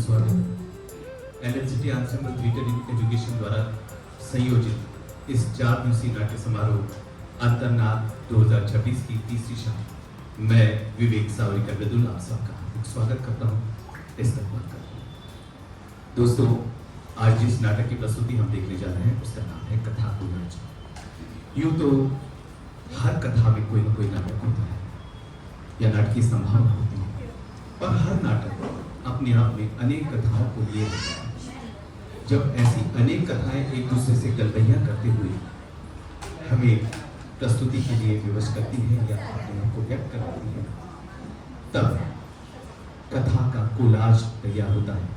स्वागत है। LNCT ensemble theatre education द्वारा संयोजित इस 4 दिवसीय नाट्य समारोह अंतर्नाद 2026 की तीसरी शाम मैं विवेक सावरिका बिदुल आप सबका हार्दिक स्वागत करता हूँ। इस्तेमाल करता हूँ। दोस्तों, आज जिस नाटक की प्रस्तुति हम देखने जा रहे हैं उसका नाम है कथा कोलाज। यूं तो हर कथा में कोई ना कोई नाटक होता है या नाटक की संभावना होती है, और हर नाटक अपने आप में अनेक कथाओं को लिए होता है। जब ऐसी अनेक कथाएं एक दूसरे से गलबैया करते हुए हमें प्रस्तुति के लिए विवश करती है या अपने आप को व्यक्त करती है, तब कथा का कोलाज तैयार होता है।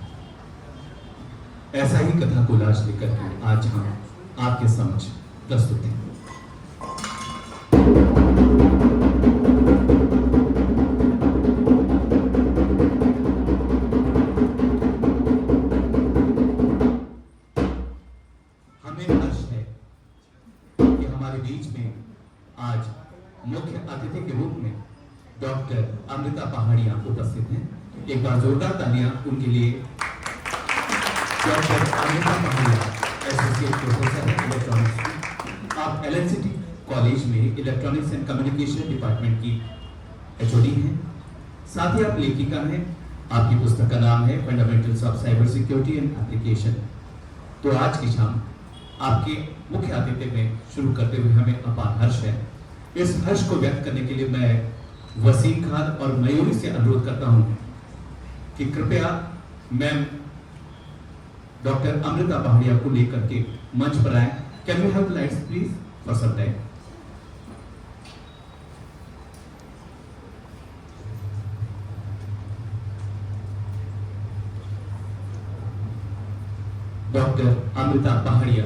ऐसा ही कथा कोलाज लेकर के आज हम आपके समक्ष प्रस्तुत हैं। मुख्य अतिथि के रूप में डॉक्टर अमृता पहाड़िया उपस्थित हैं। एक बार जोरदार तालियां उनके लिए। डॉक्टर अमृता पहाड़िया एसोसिएट प्रोफेसर हैं इलेक्ट्रॉनिक्स। आप एलएनसीटी कॉलेज में इलेक्ट्रॉनिक्स एंड कम्युनिकेशन डिपार्टमेंट की एचओडी हैं। साथ ही आप लेखिका हैं। आपकी पुस्तक का नाम है fundamentals of cyber security and application. तो आज की शाम आपके मुख्य अतिथि में शुरू करते हुए हमें अपार हर्ष है। इस हर्ष को व्यक्त करने के लिए मैं वसीम खान और मयूरी से अनुरोध करता हूं कि कृपया मैम डॉक्टर अमृता पहाड़िया को लेकर के मंच पर आए। Can we have lights please for some time. Doctor Amrita Pahadia,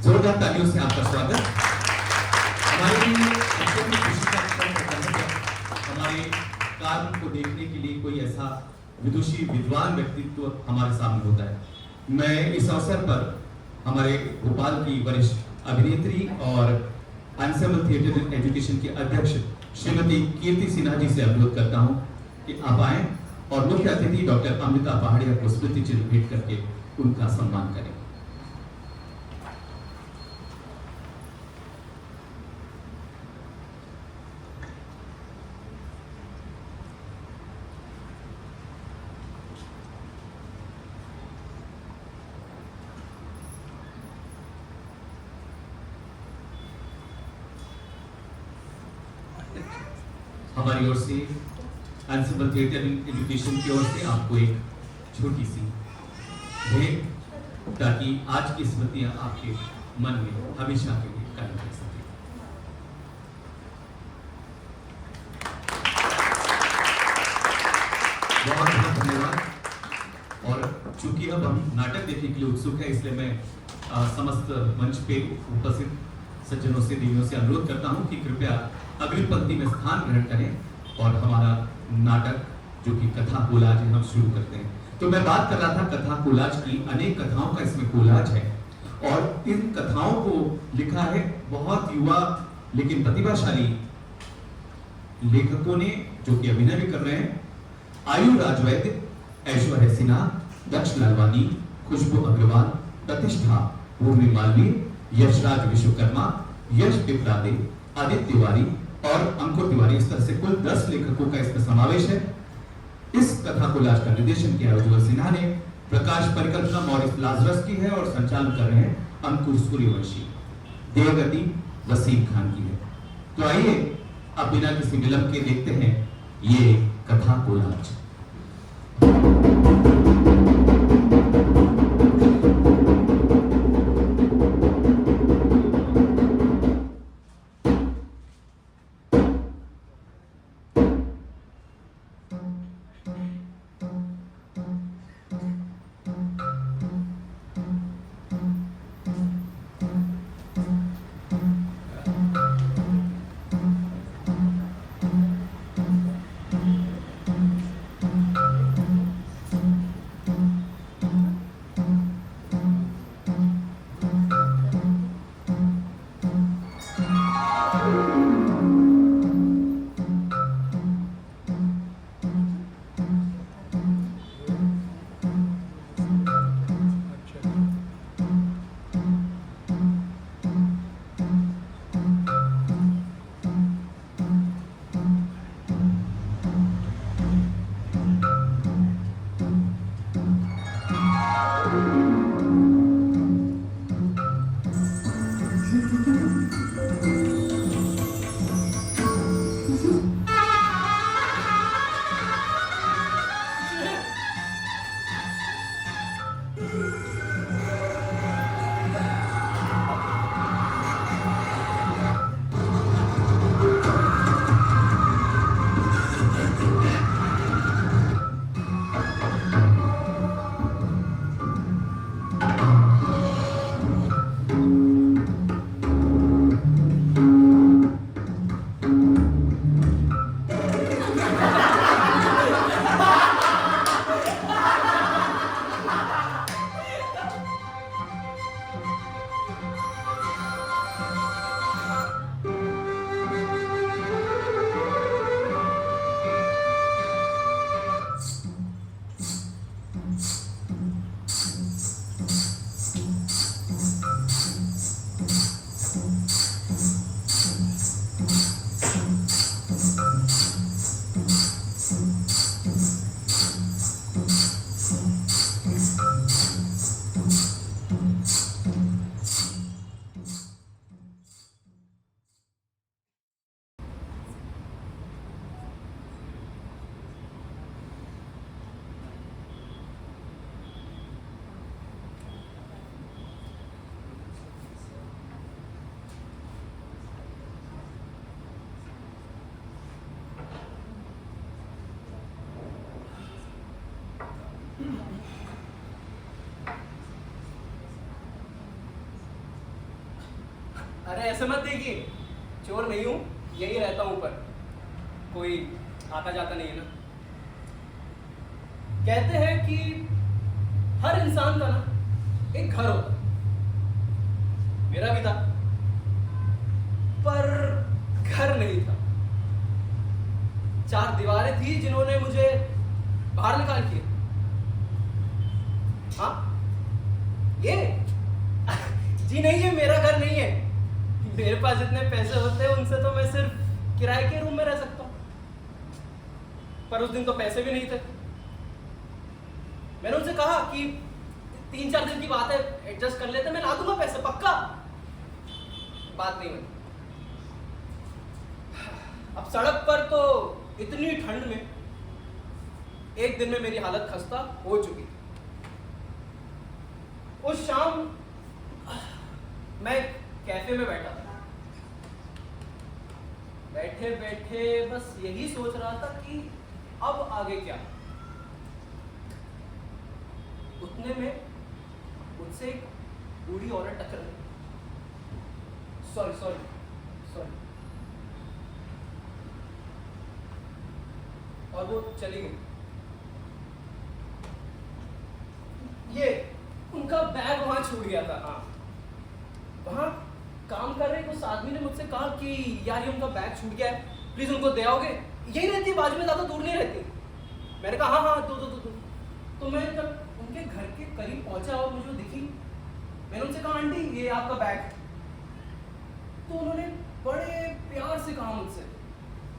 जोरदार तालियों से आपका स्वागत। हमारे कार्य को देखने के लिए कोई ऐसा विदुषी विद्वान व्यक्तित्व हमारे सामने होता है। मैं इस अवसर पर हमारे भोपाल की वरिष्ठ अभिनेत्री और एंसेंबल थिएटर एजुकेशन की अध्यक्ष श्रीमती कीर्ति सिन्हा जी से अनुरोध करता हूं कि आप आए और मुख्य अतिथि डॉक्टर अमृता पहाड़िया को स्मृति चिन्ह भेंट करके उनका सम्मान करें। हमारी ओर से एंसेंबल थिएटर एजुकेशन की ओर से आपको एक छोटी सी भेंट, ताकि आज की स्मृतियां आपके मन में हमेशा के लिए कायम रह सके। बहुत बहुत धन्यवाद। और चूंकि अब हम नाटक देखने के लिए उत्सुक है, इसलिए मैं समस्त मंच पे उपस्थित सज्जनों से देवियों से अनुरोध करता हूं कि कृपया अगली पंक्ति में स्थान ग्रहण करें और हमारा नाटक जो कि कथा कोलाज है हम शुरू करते हैं। तो मैं बात कर रहा था कथा कोलाज की। अनेक कथाओं का इसमें कोलाज है और इन कथाओं को लिखा है बहुत युवा लेकिन प्रतिभाशाली लेखकों ने, जो कि अभिनय भी कर रहे हैं। आयु राजवैद्य, ऐश्वर्या सिन्हा, दक्ष लालवानी, खुशबू अग्रवाल, प्रतिष्ठा, भूमि मालवीय, यशराज विश्वकर्मा, यश पिपरादे, आदित्य तिवारी और अंकुर तिवारी। इस तरह से कुल 10 लेखकों का इसमें समावेश है। इस कथा कोलाज का निर्देशन किया उज्ज्वल सिन्हा ने, प्रकाश परिकल्पना मॉरिस लाजरस की है और संचालन कर रहे हैं अंकुर सूर्यवंशी। देवगति वसीम खान की है। तो आइए अब बिना किसी विलंब के देखते हैं ये कथा कोलाज। ऐसे मत देखिए, चोर नहीं हूँ, यही रहता हूँ, ऊपर कोई आता जाता नहीं है ना। कहते हैं कि हर इंसान का ना एक घर होता, मेरा भी था, पर घर नहीं था। 4 दीवारें थी जिन्होंने मुझे बाहर निकाल दिया। हाँ, ये जी नहीं, ये मेरा घर नहीं है। मेरे पास जितने पैसे होते हैं उनसे तो मैं सिर्फ किराए के रूम में रह सकता हूँ, पर उस दिन तो पैसे भी नहीं थे। मैंने उनसे कहा कि 3-4 दिन की बात है, एडजस्ट कर लेते, मैं ला दूंगा पैसे, पक्का। बात नहीं बनी। अब सड़क पर तो इतनी ठंड में एक दिन में मेरी हालत खस्ता हो चुकी थी। उस शाम मैं कैफे में बैठा था, बैठे बैठे बस यही सोच रहा था कि अब आगे क्या। उतने में मुझसे एक बूढ़ी औरत टकराई। सॉरी और वो चली गई। ये उनका बैग वहां छूट गया था। हाँ, वहां काम कर रहे उस आदमी ने मुझसे कहा कि यार ये उनका बैग छूट गया है, प्लीज उनको दे आओगे। यही रहती है बाजू में, ज्यादा दूर नहीं रहती। मैंने कहा हाँ दो। तो मैं जब उनके घर के करीब पहुंचा और मुझे दिखी, मैंने उनसे कहा आंटी ये आपका बैग। तो उन्होंने बड़े प्यार से कहा मुझसे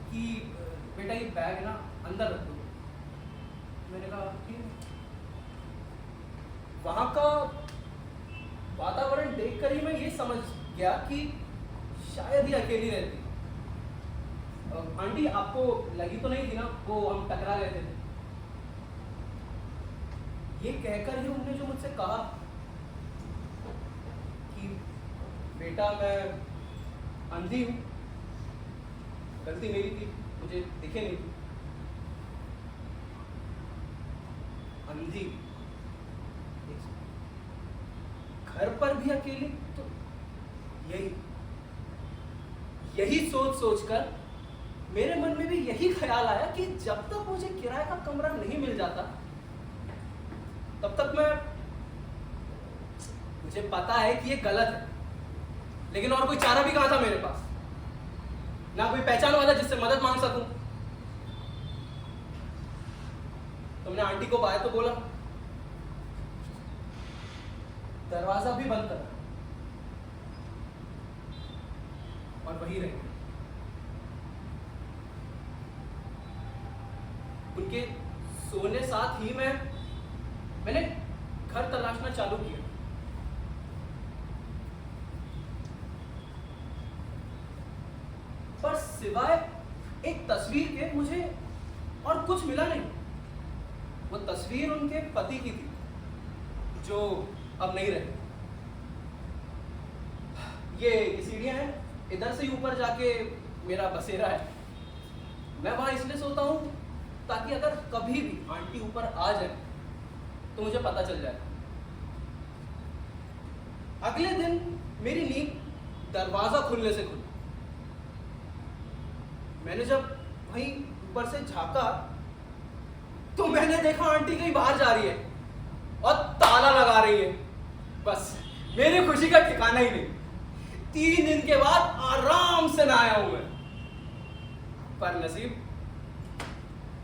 कि बेटा ये बैग ना अंदर रख दो। मैंने कहा ठीक है। वहां का वातावरण देखकर ही मैं ये समझ गया कि शायद ये अकेली रहती। आंटी आपको लगी तो नहीं थी ना, वो हम टकरा गए थे। ये कहकर ही उन्होंने जो मुझसे कहा कि बेटा मैं अंधी हूं, गलती मेरी थी, मुझे दिखे नहीं थी। अंधी, घर पर भी अकेली, तो यही सोचकर मेरे मन में भी यही ख्याल आया कि जब तक मुझे किराए का कमरा नहीं मिल जाता तब तक मुझे पता है कि ये गलत है, लेकिन और कोई चारा भी कहां था मेरे पास, ना कोई पहचान वाला जिससे मदद मांग सकूं। तुमने आंटी को बाय तो बोला, दरवाजा भी बंद करा और वही रह गई। उनके सोने साथ ही मैंने घर तलाशना चालू किया। पर सिवाय एक तस्वीर के मुझे और कुछ मिला नहीं। वो तस्वीर उनके पति की थी जो अब नहीं रहे। ये सीढ़ियां हैं, इधर से ऊपर जाके मेरा बसेरा है। मैं वहां इसलिए सोता हूं ताकि अगर कभी भी आंटी ऊपर आ जाए तो मुझे पता चल जाए। अगले दिन मेरी नींद दरवाजा खुलने से खुली। मैंने जब वहीं ऊपर से झांका तो मैंने देखा आंटी कहीं बाहर जा रही है और ताला लगा रही है। बस मेरी खुशी का ठिकाना ही नहीं। 3 दिन के बाद आराम से नहाया हूं मैं, पर नसीब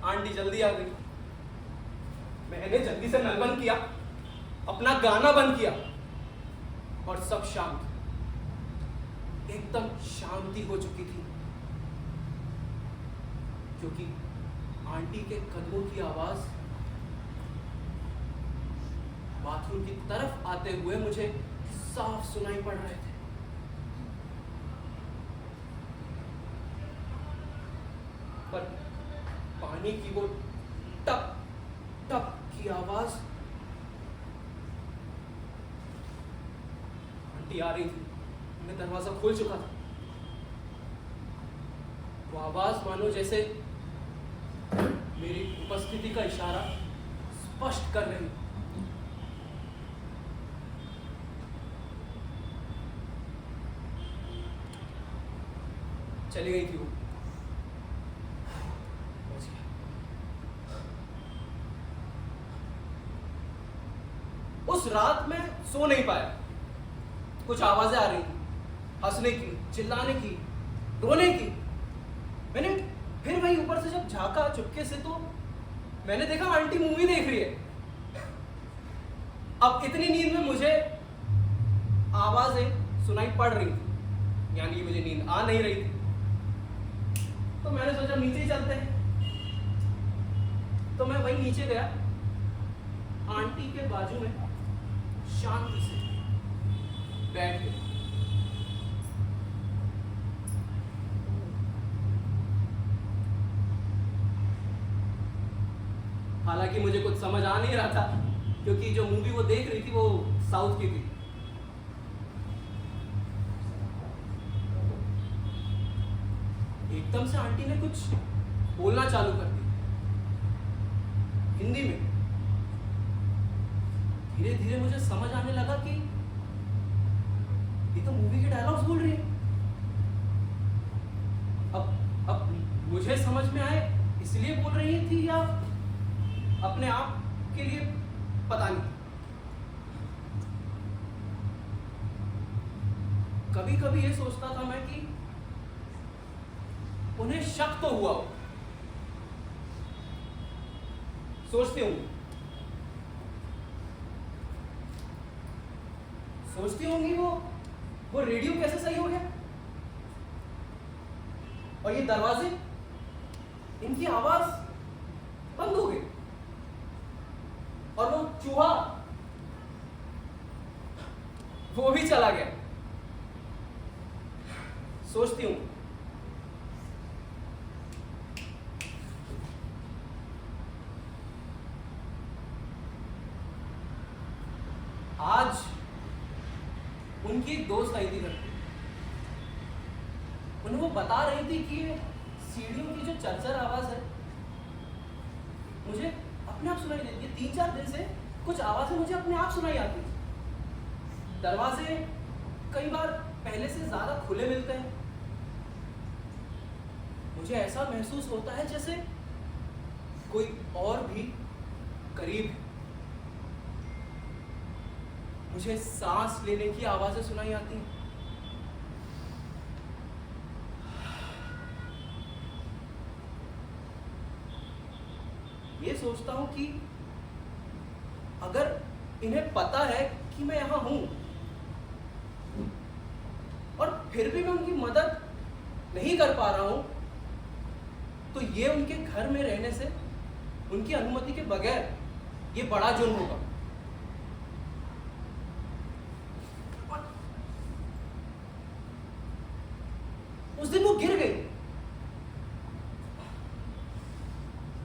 आंटी जल्दी आ गई। मैंने जल्दी से नल बंद किया, अपना गाना बंद किया और सब शांत, एकदम शांति हो चुकी थी, क्योंकि आंटी के कदमों की आवाज बाथरूम की तरफ आते हुए मुझे साफ सुनाई पड़ रहे थे। पर पानी की वो टप टप की आवाज, आंटी आ रही थी, मैं दरवाजा खोल चुका था। वो आवाज मानो जैसे मेरी उपस्थिति का इशारा स्पष्ट कर रही। चली गई थी वो। पहुंच गया। उस रात में सो नहीं पाया। कुछ आवाजें आ रही थी, हंसने की, चिल्लाने की, रोने की। मैंने फिर वही ऊपर से जब झांका चुपके से, तो मैंने देखा आंटी मूवी देख रही है। अब इतनी नींद में मुझे आवाजें सुनाई पड़ रही थी, यानी कि मुझे नींद आ नहीं रही थी। तो मैंने सोचा नीचे ही चलते हैं। तो मैं वही नीचे गया, आंटी के बाजू में शांति से बैठ गया। हालांकि मुझे कुछ समझ आ नहीं रहा था, क्योंकि जो मूवी वो देख रही थी वो साउथ की थी। एकदम से आंटी ने कुछ बोलना चालू कर दिया हिंदी में। धीरे धीरे मुझे समझ आने लगा कि ये तो मूवी के डायलॉग्स बोल रही है। अब मुझे समझ में आए इसलिए बोल रही थी या अपने आप के लिए, पता नहीं। कभी कभी ये सोचता था मैं कि उन्हें शक तो हुआ हो। सोचती होंगी वो रेडियो कैसे सही हो गया, और ये दरवाजे, इनकी आवाज बंद हो गई, और वो चूहा वो भी चला गया। सोचती हूं आज उनकी एक दोस्त आई थी घर पे। उन्हें वो बता रही थी कि सीढ़ियों की जो चरचर आवाज है मुझे अपने आप सुनाई देती है। 3-4 दिन से कुछ आवाजें मुझे अपने आप सुनाई आती। दरवाजे कई बार पहले से ज्यादा खुले मिलते हैं। मुझे ऐसा महसूस होता है जैसे कोई और भी करीब है। मुझे सांस लेने की आवाजें सुनाई आती हैं। ये सोचता हूं कि अगर इन्हें पता है कि मैं यहां हूं और फिर भी मैं उनकी मदद नहीं कर पा रहा हूं, तो ये उनके घर में रहने से उनकी अनुमति के बगैर ये बड़ा जुर्म होगा। उस दिन वो गिर गई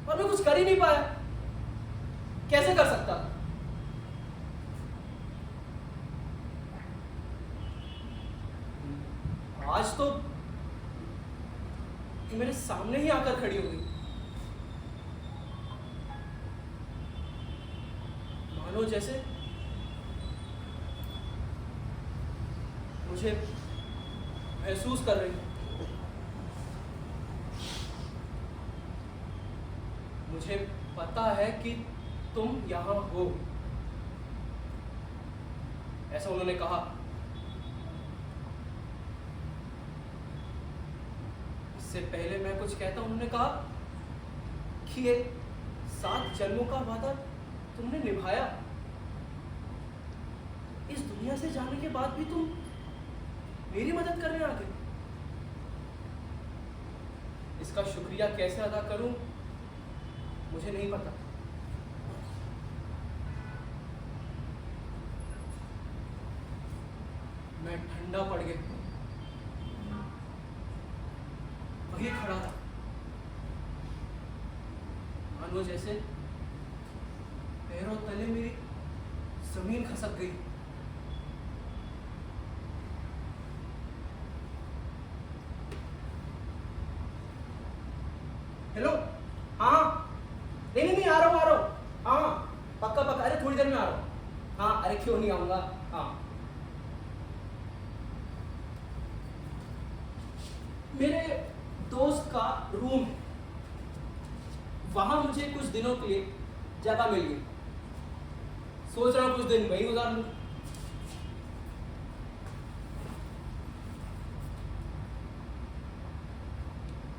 और मैं कुछ कर ही नहीं पाया। कैसे कर सकता? आज तो कि मेरे सामने ही आकर खड़ी हो गई। मानो जैसे मुझे महसूस कर रही है। मुझे पता है कि तुम यहां हो, ऐसा उन्होंने कहा। इससे पहले मैं कुछ कहता, उन्होंने कहा कि ये 7 जन्मों का वादा तुमने निभाया। इस दुनिया से जाने के बाद भी तुम मेरी मदद करने आ गए। इसका शुक्रिया कैसे अदा करूं मुझे नहीं पता। मैं ठंडा पड़ गया, वही खड़ा था, मानो जैसे पैरों तले मेरी जमीन खसक गई। हेलो, हाँ, नहीं, आ रहा हूँ, हाँ, पक्का, अरे थोड़ी देर में आ रहा हूँ। हाँ, अरे क्यों नहीं आऊंगा, हाँ। मेरे का रूम है, वहां मुझे कुछ दिनों के लिए जगह मिल गई। सोच रहा हूं कुछ दिन वहीं गुजार लूं।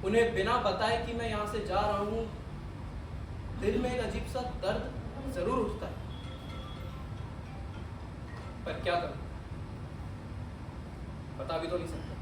उन्हें बिना बताए कि मैं यहां से जा रहा हूं, दिल में एक अजीब सा दर्द जरूर उठता है, पर क्या करूं, बता भी तो नहीं सकता।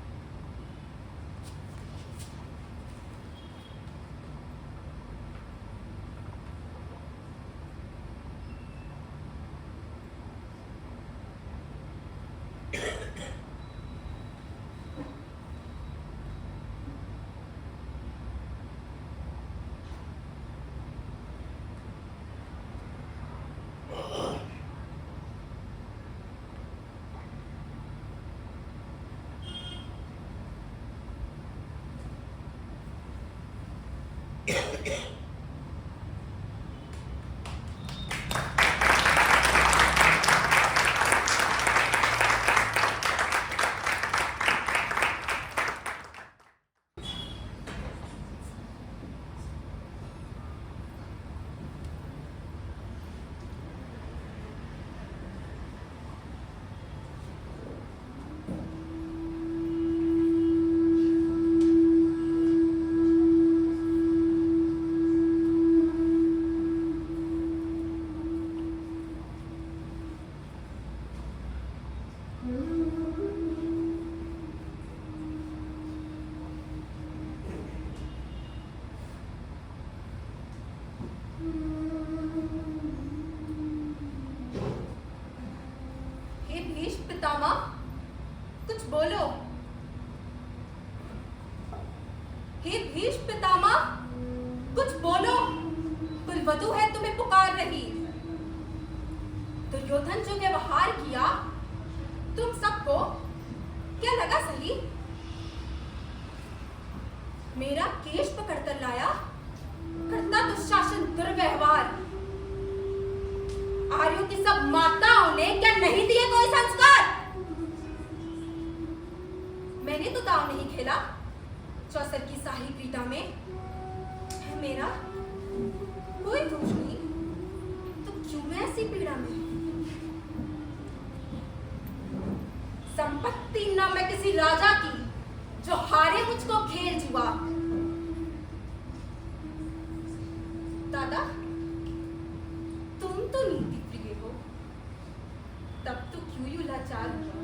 हे भीष्म पितामह, कुछ बोलो। हे भीष्म पितामह, कुछ बोलो। कुलवधु है तुम्हें पुकार रही। दुर्योधन जो व्यवहार किया तुम सबको क्या लगा सही? मेरा केश पकड़कर लाया, करता दुशासन दुर्व्यवहार। आर्यों की सब माताओं ने क्या नहीं दिए कोई संस्कार? मैंने तो दांव नहीं खेला चौसर की शाही क्रीड़ा में। मेरा कोई दोष नहीं, तो क्यों मैं ऐसी पीड़ा में? संपत्ति न मैं किसी राजा की जो हारे मुझको खेल जुआ। दादा, तुम तो नीति प्रिय हो, तब तो क्यों यूं लाचार हुआ?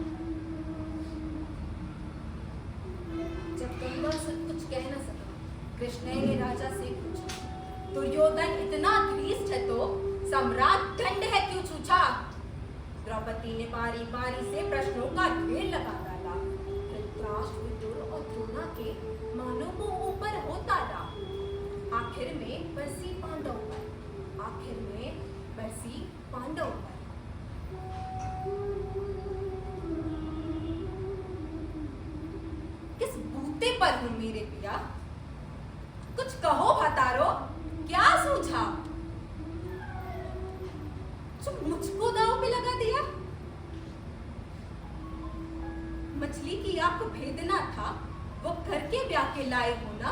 जब गंगा से कुछ कह न सका, कृष्ण ने राजा से पूछा, दुर्योधन इतना धृष्ट है तो सम्राट दंड है क्यों छूछा? द्रौपदी ने बारी बारी से प्रश्नों का ढेर लगा डाला। धृतराष्ट्र, विदुर और द्रोणा के मानों को ऊपर होता ला। आखिर में बरसी पांडव पर, आखिर में बरसी पांडव पर। किस बूते पर हूं मेरे पिया? कुछ कहो भतारो, क्या सूझा? जो मुझको दांव पे लगा दिया? मछली की आंख को भेदना था, वो करके ब्याह के लाए हो ना?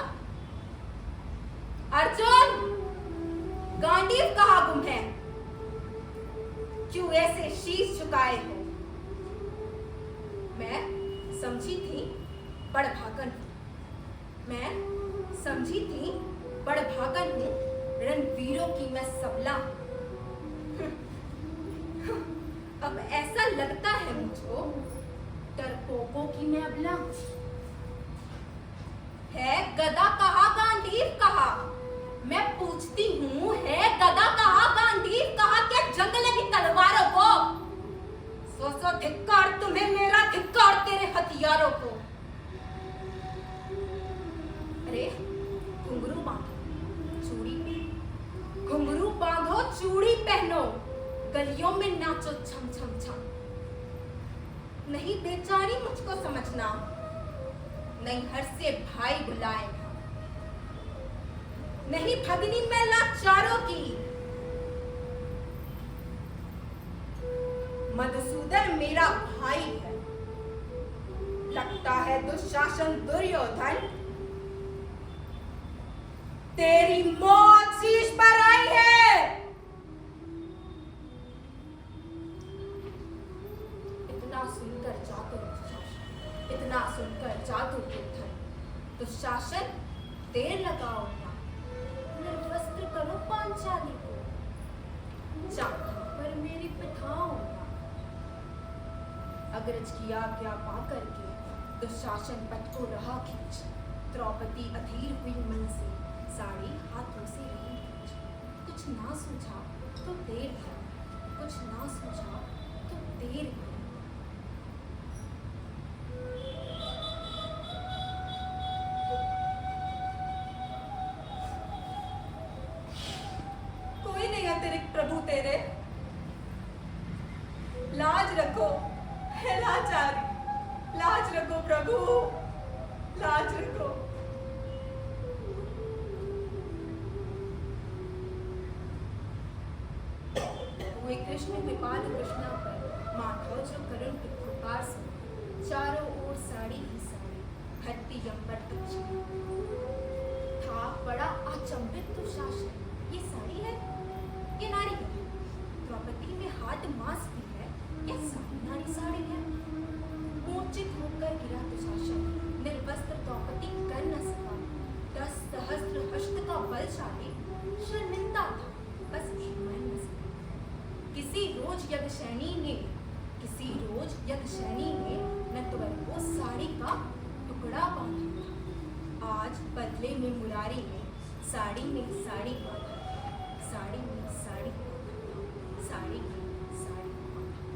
अर्जुन, गांडीव कहाँ गुम है? क्यों ऐसे शीश झुकाए हो? मैं समझी थी बड़भागन हूं, मैं समझी थी बड़भागन हूं, रणवीरों की मैं सबला। अब ऐसा लगता है मुझको डरपोकों की मैं अबला। है गदा कहा, गांडीव कहा? मैं पूछती हूँ, है गदा कहा, गांडीव कहा? क्या जंग लगी तलवारों को? सो धिक्कार तुम्हें, मेरा धिक्कार तेरे हथियारों को। अरे घुंघरू बांधो, चूड़ी पहनो, घुंघरू बांधो, चूड़ी पहनो, गलियों में नाचो छम छम छम। नहीं बेचारी मुझको समझना, नहीं हर से भाई बुलाएगा, नहीं भगनी मैं लाचारों की। मधुसूदन मेरा भाई है, लगता है दुशासन दुर्योधन तेरी मौत शीश पर आई है। इतना सुनकर चातुर दुशासन, इतना सुनकर चातुर दुर्धन, दुशासन देर लगाओ ना, निर्वस्त्र करो पांचाली को, चाकर पर मेरी पिठाओ ना। अग्रज की आज्ञा पाकर के दुशासन पट को रहा खींच, द्रौपदी अधीर हुई मन से साड़ी हाथों से रही खींच। कुछ ना सूझा तो देर भरी, कुछ ना सूझा तो देर भरी। कोई नहीं अतिरिक्त प्रभु तेरे, लाज रखो हे लाचारी, लाज रखो प्रभु, लाज रखो। हुए कृष्ण कृपाल कृष्णा पर माधव जो करुण पुकार सुन, चारों ओर साड़ी ही साड़ी, धरती अंबर तुझ था बड़ा अचंभित दुशासन। ये साड़ी है, ये नारी है, द्रौपदी में हाथ मांस भी है, ये सारी नारी साड़ी है। मूर्छित होकर गिरा दुशासन, निर्वस्त्र द्रौपदी कर न सका। 10 सहस्त्र हस्त का बलशाली, शर्मिंदा था बस मर न सका। किसी रोज यज्ञशैनी ने नटवर को साड़ी का टुकड़ा बांधा था। आज बदले में मुरारी ने साड़ी में साड़ी बांधा था, साड़ी में साड़ी बांधा था, साड़ी में साड़ी बांधा था।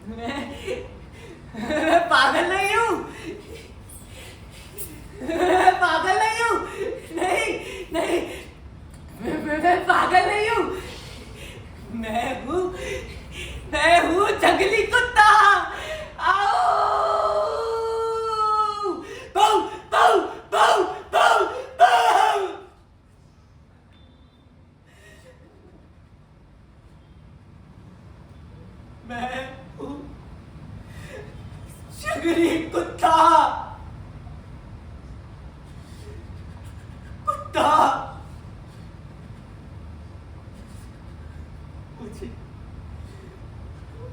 मैं पागल नहीं हूँ, मैं पागल नहीं हूँ, नहीं नहीं, मैं पागल नहीं हूँ, मैं हूँ जंगली कुत्ता। आओ, बाऊ बाऊ बाऊ बाऊ बाऊ। मैं हूँ जंगली कुत्ता, कुत्ता।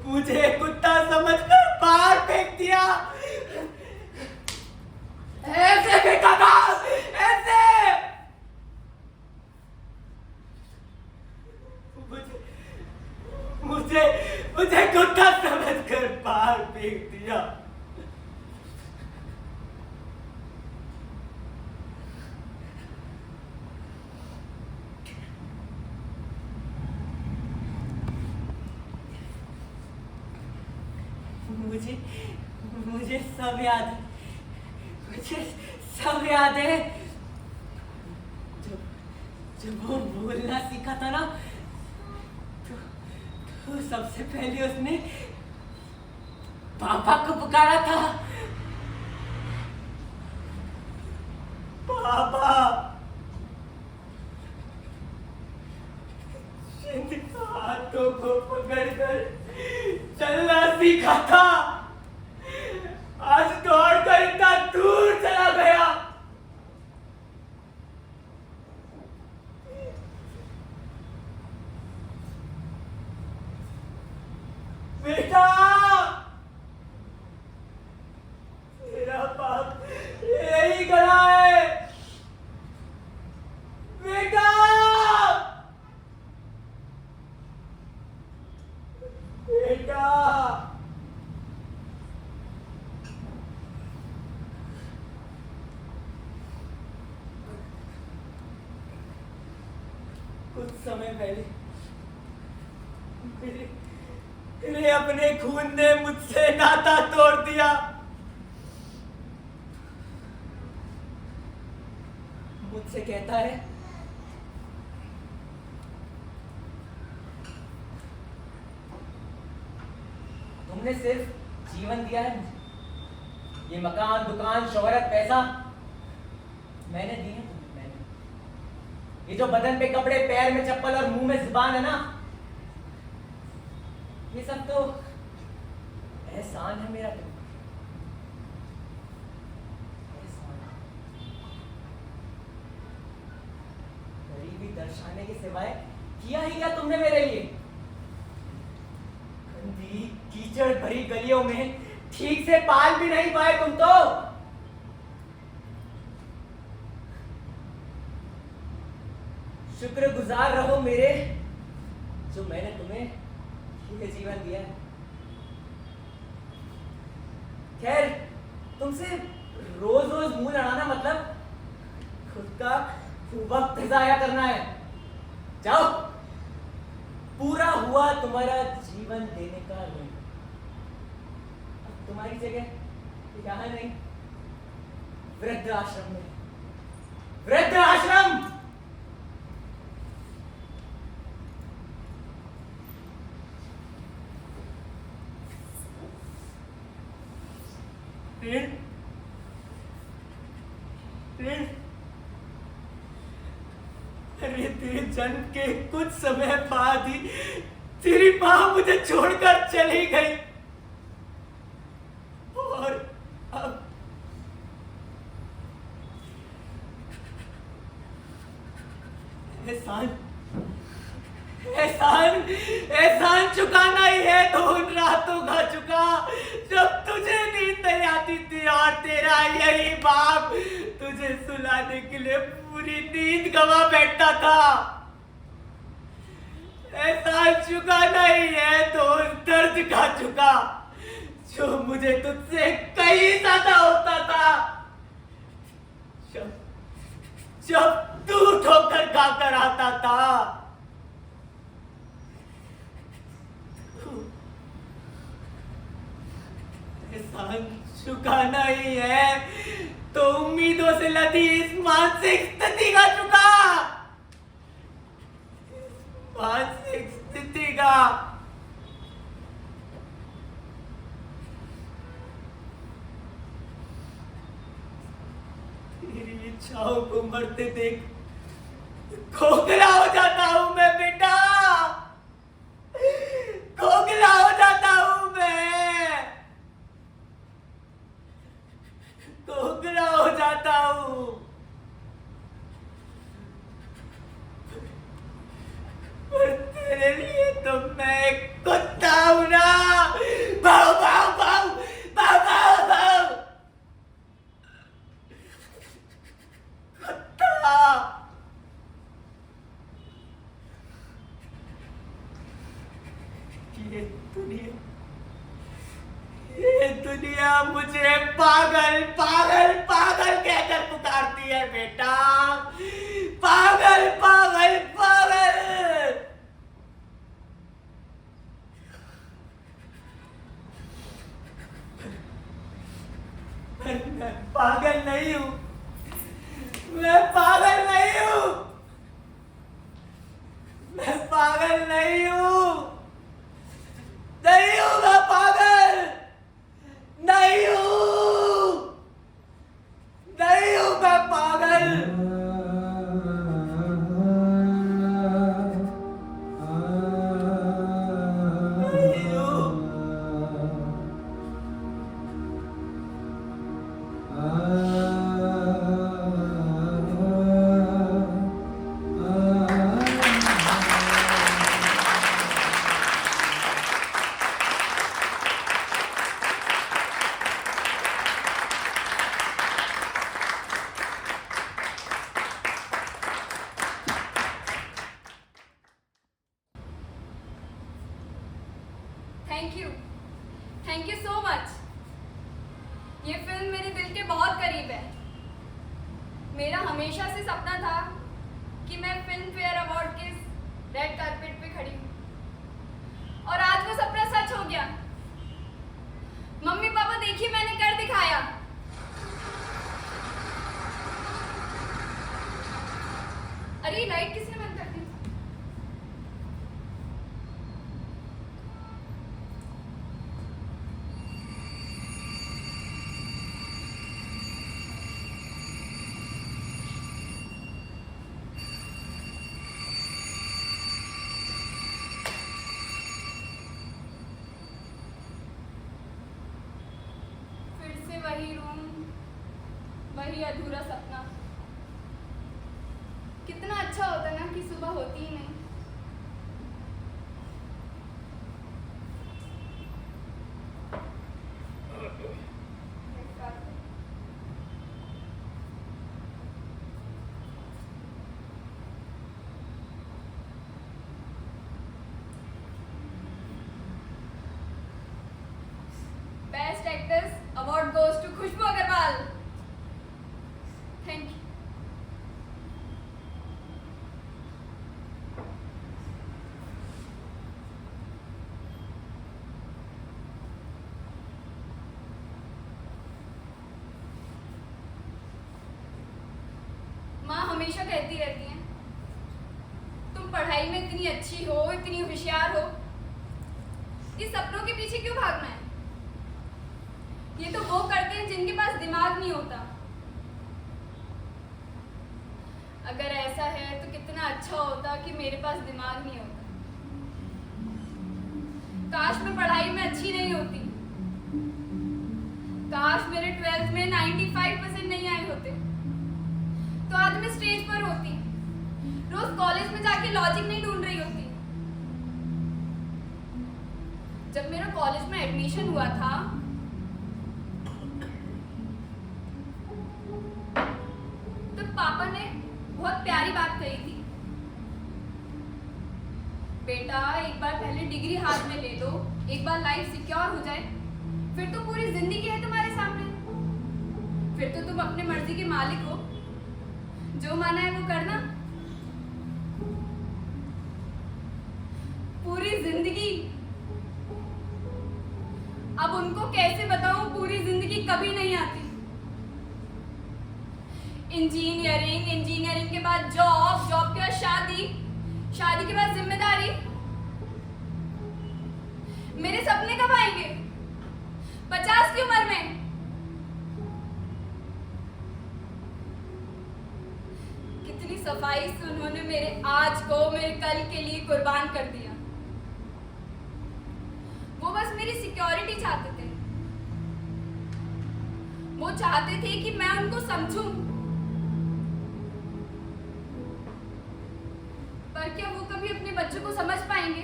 मुझे कुत्ता समझकर बाहर फेंक दिया, ऐसे फेंका था, ऐसे। मुझे कुत्ता समझकर बाहर फेंक दिया। मुझे सब याद है, मुझे सब याद है। जब वो बोलना सीखा था ना, तो सबसे पहले उसने पापा को पुकारा था, पापा। हाथों को पकड़कर चल कुछ समय पहले मेरे अपने खून ने मुझसे नाता तोड़ दिया। मुझसे कहता है तुमने सिर्फ जीवन दिया है मुझे, ये मकान, दुकान, शोहरत, पैसा मैंने दी है तुम्हें। मैंने ये जो बदन पे कपड़े, पैर में चप्पल और मुंह में जुबान है ना, ये सब तो एहसान है मेरा तुम। गरीबी दर्शाने के सिवाय किया ही क्या तुमने मेरे लिए? गंदी कीचड़ भरी गलियों में ठीक से पाल भी नहीं पाए तुम तो। शुक्रगुजार रहो मेरे, जो मैंने तुम्हें ये जीवन दिया है। खैर, तुमसे रोज रोज मुंह लड़ाना मतलब खुद का वक्त जाया करना है। जाओ, पूरा हुआ तुम्हारा जीवन देने का ऋण। अब तुम्हारी जगह यहाँ नहीं, वृद्ध आश्रम में। वृद्ध आश्रम। ऋण ऋण अरे तेरे जन्म के कुछ समय बाद ही तेरी मां मुझे छोड़कर चली गई, और अब एहसान एहसान एहसान चुकाना ही है तो उन रातों का चुका जब तुझे नींद नहीं आती थी और तेरा यही बाप तुझे सुलाने के लिए पूरी नींद गवा बैठता था। एहसान चुकाना ही है तो उस दर्द का चुका जो मुझे तुझसे कहीं ज्यादा होता था। जब तू ठोकर खाकर आता था। एहसान चुकाना ही है तो उम्मीदों से लदी इस मानसिक स्थिति का चुका। मानसिक स्थिति का। तेरी इच्छाओं को मरते देख खोखला हो जाता हूं मैं बेटा, खोखला हो जाता हूं मैं, खोखला हो जाता हूं। पर तेरे लिए तो मैं एक कुत्ता हूं ना। भाव भाव भाव भाव भाव भाव कुत्ता। ये दुनिया मुझे पागल पागल पागल कहकर पुकारती है बेटा, पागल पागल पागल। मैं पागल नहीं हूं, मैं पागल नहीं हूं, मैं पागल नहीं हूं, नहीं हूं मैं पागल, नहीं हूं, नहीं हूं मैं पागल। नहीं हूं। Thank you so much. ये फिल्म मेरे दिल के बहुत करीब है। मेरा हमेशा से सपना था कि मैं फिल्म फेयर अवार्ड के रेड कारपेट पे खड़ी हूँ और आज वो सपना सच हो गया। मम्मी पापा देखिए मैंने कर दिखाया। अरे ये लाइट किसने बंद कर दी? फिर से वही रूम, वही अधूरा सपना। कितना अच्छा होता ना कि सुबह होती ही नहीं। Best actress award goes to Khushboo Agrawal. Thank you. माँ हमेशा कहती रहती हैं तुम पढ़ाई में इतनी अच्छी हो, इतनी होशियार हो, इस सपनों के पीछे क्यों भागना है? ये तो वो करते हैं जिनके पास दिमाग नहीं होता। अगर ऐसा है तो कितना अच्छा होता कि मेरे पास दिमाग नहीं होता। काश मैं पढ़ाई में अच्छी नहीं होती, काश मेरे 12th में 95% नहीं आए होते, तो आज मैं स्टेज पर होती, रोज कॉलेज में जाके लॉजिक नहीं ढूंढ रही होती। जब मेरा कॉलेज में एडमिशन हुआ था तो पापा ने बहुत प्यारी बात कही थी, बेटा एक बार पहले डिग्री हाथ में ले लो, एक बार लाइफ सिक्योर हो जाए, फिर तो पूरी जिंदगी है तुम्हारे सामने, फिर तो तुम अपने मर्जी के मालिक हो, जो माना है वो करना। पूरी जिंदगी, अब उनको कैसे बताऊं पूरी जिंदगी कभी नहीं आती। इंजीनियरिंग, इंजीनियरिंग के बाद जॉब, जॉब के बाद शादी, शादी के बाद जिम्मेदारी। मेरे सपने कब आएंगे? 50 की उम्र में? कितनी सफाई से उन्होंने मेरे आज को, मेरे कल के लिए कुर्बान कर दिया। वो बस मेरी सिक्योरिटी चाहते थे, वो चाहते थे कि मैं उनको समझूं, पर क्या वो कभी अपने बच्चों को समझ पाएंगे?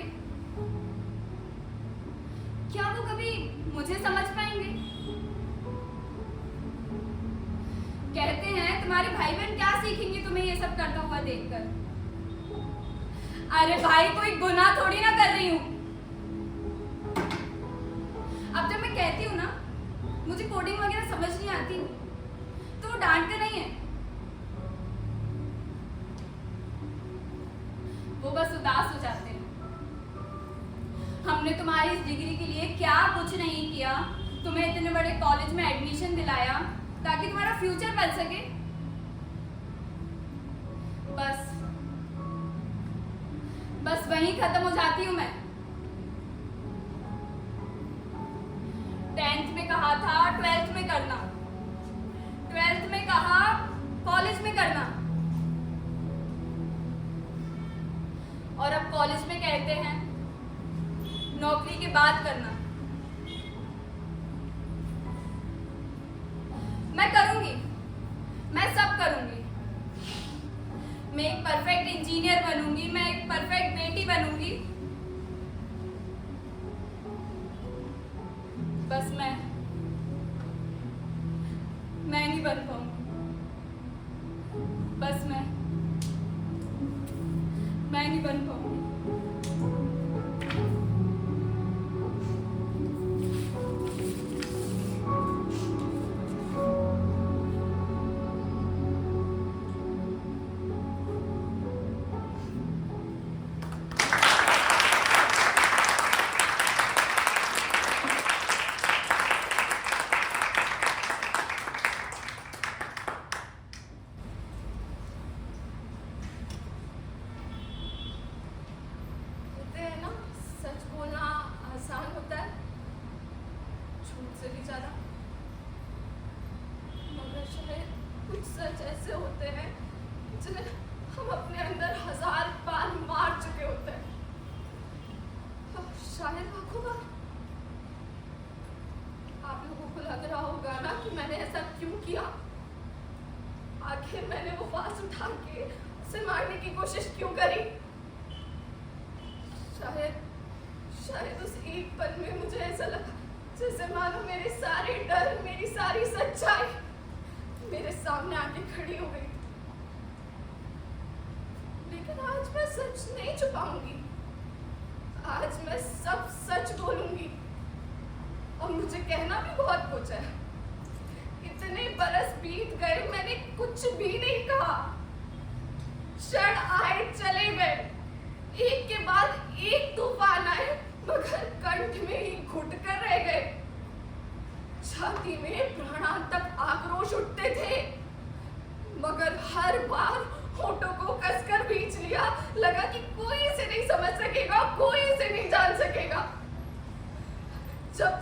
क्या वो कभी मुझे समझ पाएंगे? कहते हैं तुम्हारे भाई बहन क्या सीखेंगे तुम्हें ये सब करता हुआ देखकर। अरे भाई कोई गुनाह थोड़ी ना कर रही हूं। अब जब मैं कहती हूँ ना मुझे कोडिंग वगैरह समझ नहीं आती, तो वो डांटते नहीं है, वो बस उदास हो जाते हैं। हमने तुम्हारी इस डिग्री के लिए क्या कुछ नहीं किया, तुम्हें इतने बड़े कॉलेज में एडमिशन दिलाया ताकि तुम्हारा फ्यूचर बन सके। बस वहीं खत्म हो जाती हूँ मैं। 10th में कहा था 12th में करना, 12th में कहा कॉलेज में करना, और अब कॉलेज में कहते हैं नौकरी के बाद करना। मैं करूंगी, मैं सब करूंगी। मैं एक परफेक्ट इंजीनियर बनूंगी, मैं एक परफेक्ट बेटी बनूंगी। बस मैं नहीं बन पाऊंगी। बस मैं नहीं बन पाऊंगी। होते हैं जिन्हें हम अपने अंदर 1000 बार मार चुके होते हैं। और शायद लाखों बार। आप लोगों को लग रहा होगा ना कि मैंने ऐसा क्यों किया। आखिर मैंने वो फांस उठा के उसे मारने की कोशिश क्यों करी। शायद उस एक पल में मुझे ऐसा लगा जैसे मानो मेरे सारे डर, मेरी सारी सच्चाई मेरे सामने आके खड़ी हो गई। लेकिन आज मैं सच नहीं छुपाऊंगी। आज मैं सब सच बोलूंगी। और मुझे कहना भी बहुत कुछ है। इतने बरस बीत गए, मैंने कुछ भी नहीं कहा। क्षण आए चले गए, एक के बाद एक तूफान आए, मगर कंठ में ही घुट कर रह गए। छाती में प्राणांतक आक्रोश उठते थे, मगर हर बार होठों को कसकर खींच लिया। लगा कि कोई इसे नहीं समझ सकेगा, कोई इसे नहीं जान सकेगा। जब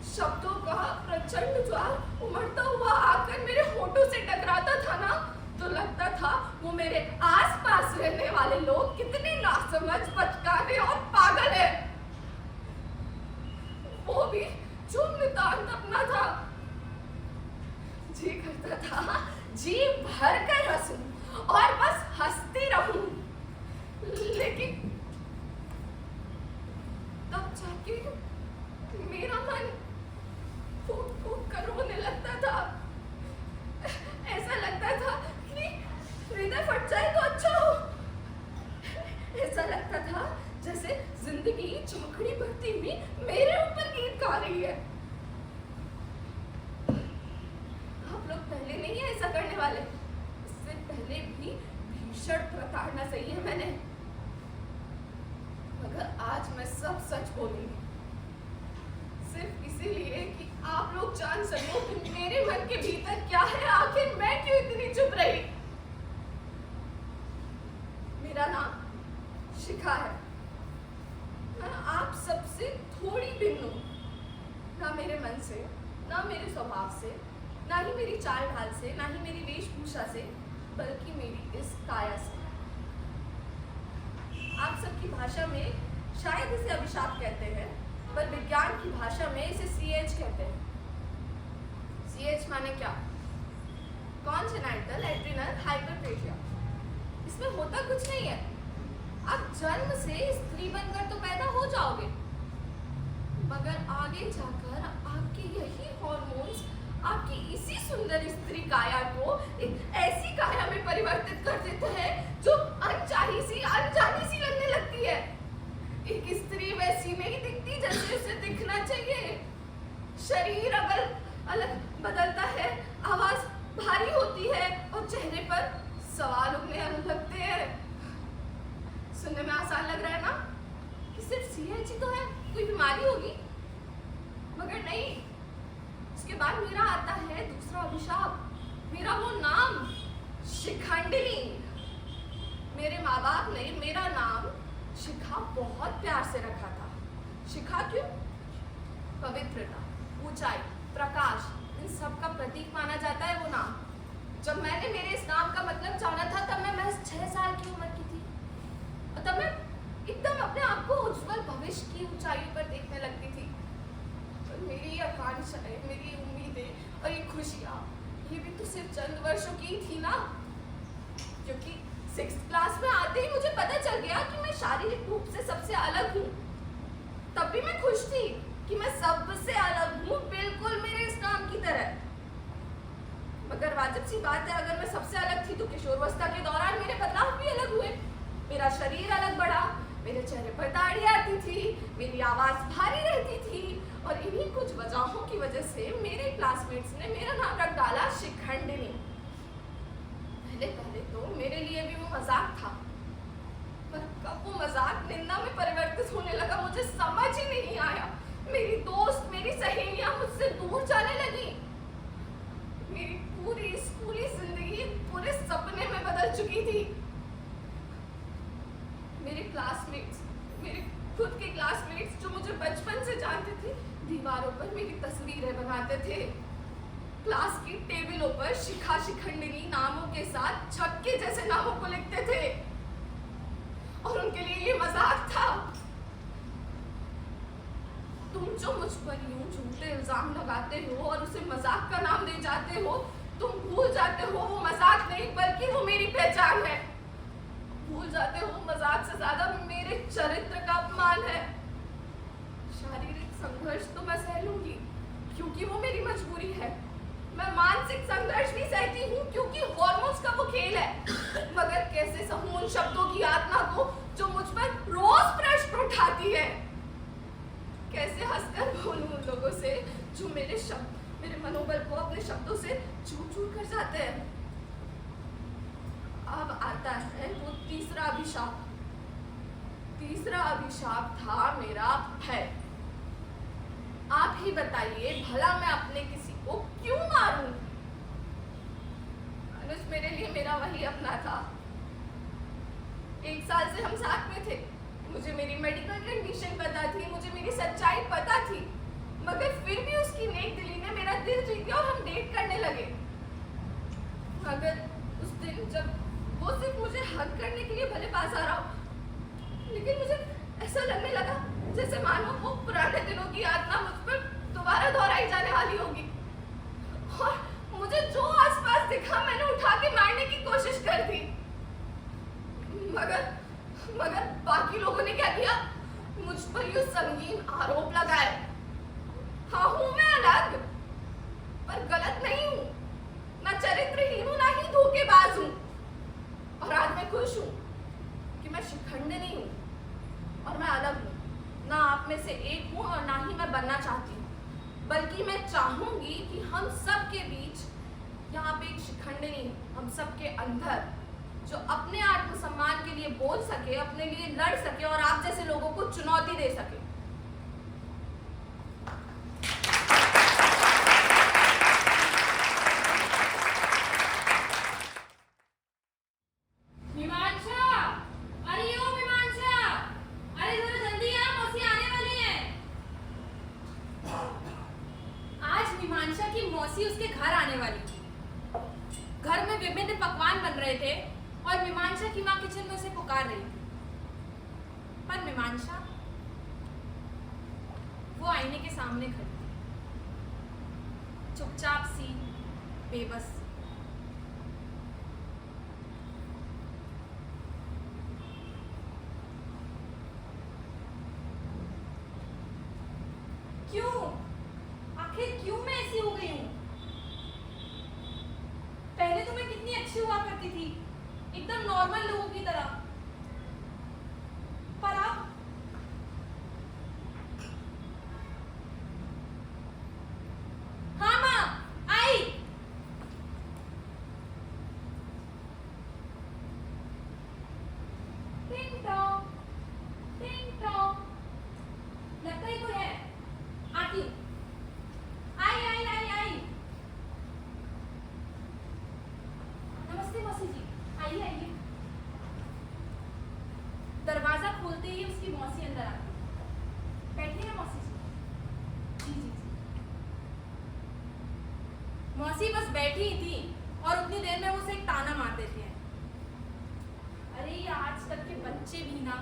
शब्दों का प्रचंड ज्वार उमड़ता हुआ आकर मेरे होठों से टकराता था ना, तो लगता था वो मेरे आसपास रहने वाले लोग कितने नासमझ, बचकाने और पागल हैं। वो भी जो नितांत अपना था। जी करता था जी भर कर हंसूं और बस हंसती रहूं। लेकिन तब जाके मेरा मन फूट फूट कर रोने लगता था। ऐसा लगता था कि हृदय फट जाए तो अच्छा हो। ऐसा लगता था जैसे जिंदगी चौकड़ी भरती हुई मेरे ऊपर गीत गा रही है। आप लोग पहले नहीं है ऐसा करने वाले। इससे पहले भी भीषण प्रताड़ना सही है मैंने, मगर आज मैं सब सच बोलूंगी। सिर्फ इसीलिए कि आप लोग जान सको कि मेरे मन के भीतर क्या है। आखिर मैं क्यों इतनी चुप रही। मेरा नाम शिखा है। मैं आप सबसे थोड़ी भिन्न हूं, ना मेरे मन से, ना मेरे स्वभाव से, ना ही मेरी चाल ढाल से, ना ही मेरी वेशभूषा से, बल्कि मेरी इस काया से। आप सबकी भाषा में शायद इसे अभिशाप कहते हैं, पर विज्ञान की भाषा में इसे CH कहते हैं। CH माने क्या? Congenital adrenal hyperplasia. इसमें होता कुछ नहीं है। आप जन्म से स्त्री बनकर तो पैदा हो जाओगे, मगर आगे जाकर आपके यही हार्मोन्स आपकी इसी सुंदर स्त्री काया को एक ऐसी काया में परिवर्तित कर देते हैं जो अनचाही सी, अनजानी सी लगने लगती है। एक स्त्री वैसी नहीं दिखती जैसे उसे दिखना चाहिए। शरीर अलग बदलता है, आवाज भारी होती है और चेहरे पर सवाल उगने लगते हैं। सुनने में आसान लग रहा है ना कि सिर्फ CH ही तो है, कोई बीमारी होगी, मगर नहीं। उसके बाद मेरा आता है दूसरा अभिशाप। मेरा वो नाम शिखंडिनी। मेरे माँ बाप ने मेरा नाम शिखा बहुत प्यार से रखा था। शिखा क्यों? पवित्रता, ऊंचाई, प्रकाश, इन सब का प्रतीक माना जाता है वो नाम। जब मैंने मेरे इस नाम का मतलब जाना था तब मैं महज 6 साल की उम्र की थी। और तब मैं एकदम अपने आप को उज्जवल भविष्य की ऊंचाइयों पर देखने लगती थी। और मेरी आकांक्षाएं, मेरी उम्मीदें और ये खुशियाँ, ये भी तो सिर्फ चंद वर्षों की थी ना। क्योंकि 6th क्लास में आते ही मुझे पता चल गया कि मैं शारीरिक रूप से सबसे अलग हूँ। तब भी मैं खुश थी कि मैं सबसे अलग हूँ, बिल्कुल मेरे इस नाम की तरह। मगर वाजिब सी बात है, अगर मैं सबसे अलग थी तो किशोरावस्था के दौरान मेरे बदलाव भी अलग हुए। मेरा शरीर अलग बढ़ा, मेरे चेहरे पर दाढ़ी आती थी, मेरी आवाज भारी रहती थी और इन्हीं कुछ वजहों की वजह से मेरे क्लासमेट्स ने मेरा नाम रख डाला शिखंडिनी। पहले तो मेरे लिए भी वो मजाक था, पर कब वो मजाक निंदा में परिवर्तित होने लगा मुझे समझ ही नहीं आया। मेरी दोस्त, मेरी सहेलियां मुझसे दूर जाने लगी। मेरी पूरी स्कूली जिंदगी पूरे सपने में बदल चुकी थी। मेरे क्लासमेट्स, मेरे खुद के क्लासमेट्स जो मुझे बचपन से जानते थे, दीवारों पर मेरी तस्वीरें बनाते थे। क्लास की टेबलों पर शिखा शिखंडिनी नामों के के साथ छक्के जैसे नामों को लिखते थे और उनके लिए ये मजाक था। तुम जो मुझ पर यूं झूठे इल्जाम लगाते हो और उसे मजाक का नाम दे जाते हो, तुम भूल जाते हो वो मजाक नहीं बल्कि वो मेरी पहचान है। भूल जाते हो मजाक से ज्यादा मेरे चरित्र का अपमान है। शारीरिक संघर्ष तो मैं सह लूंगी क्योंकि वो मेरी मजबूरी है। मैं मानसिक संघर्ष भी सहती हूँ क्योंकि हॉर्मोन्स का वो खेल है। मगर कैसे सहूं उन शब्दों की यातना को जो मुझ पर रोज प्रश्न उठाती है। कैसे हंसकर बोलूं उन लोगों से जो मेरे मनोबल को अपने शब्दों से चूर-चूर कर जाते हैं। अब आता है वो तीसरा अभिशाप। तीसरा अभिशाप था मेरा भय। आप ही बताइए भला मैं अपने किसी को क्यों मारूं? अनुज मेरे लिए मेरा वही अपना था। 1 साल से हम साथ में थे। मुझे मेरी मेडिकल कंडीशन पता थी, मुझे मेरी सच्चाई पता थी, मगर फिर भी उसकी नेक दिली ने मेरा दिल जीत लिया और हम डेट करने लगे। मगर उस दिन जब वो सिर्फ मुझे हग करने के लिए भले पास आ रहा हो, लेकिन मुझे ऐसा लगने लगा जैसे मानो वो पुराने दिनों की यातना मुझ पर दोबारा दोहराई जाने वाली होगी। और मुझे जो आसपास दिखा मैंने उठा के मारने की कोशिश कर दी। मगर बाकी लोगों ने क्या किया? मुझ पर यूं संगीन आरोप लगाए। हाँ हूं मैं अलग, पर गलत नहीं हूं। ना चरित्रहीन हूं, ना ही धोखेबाज हूं। और आज मैं खुश हूं कि मैं शिखंडिनी हूं और मैं अलग हूं। ना आप में से एक हूं और ना ही मैं बनना चाहती हूं, बल्कि मैं चाहूंगी कि हम सब के बीच यहाँ पे एक शिखंडिनी, हम सब के अंदर, जो अपने आत्मसम्मान के लिए बोल सके, अपने लिए लड़ सके और आप जैसे लोगों को चुनौती दे सके। उसके घर आने वाली थी। घर में विभिन्न पकवान बन रहे थे और मीमांसा की माँ किचन में उसे पुकार रही थी। पर मीमांसा वो आईने के सामने खड़ी थी, चुपचाप सी, बेबस। क्यों? आखिर क्यों मैं ऐसी हो गई हूँ? पहले तो मैं कितनी अच्छी हुआ करती थी, एकदम नॉर्मल लोगों की तरह। पर अब हाँ माँ, आई। टिंग टॉन्ग, टिंग टॉन्ग। लगता ही कोई है। आती हूँ। आई आई आई आई। नमस्ते मौसी जी, आइए आइए। दरवाजा खोलते ही उसकी मौसी अंदर आती है। बैठिए मौसी जी। जी जी जी। मौसी बस बैठी ही थी और उतनी देर में उसे एक ताना मार देती है। अरे ये आजकल के बच्चे भी ना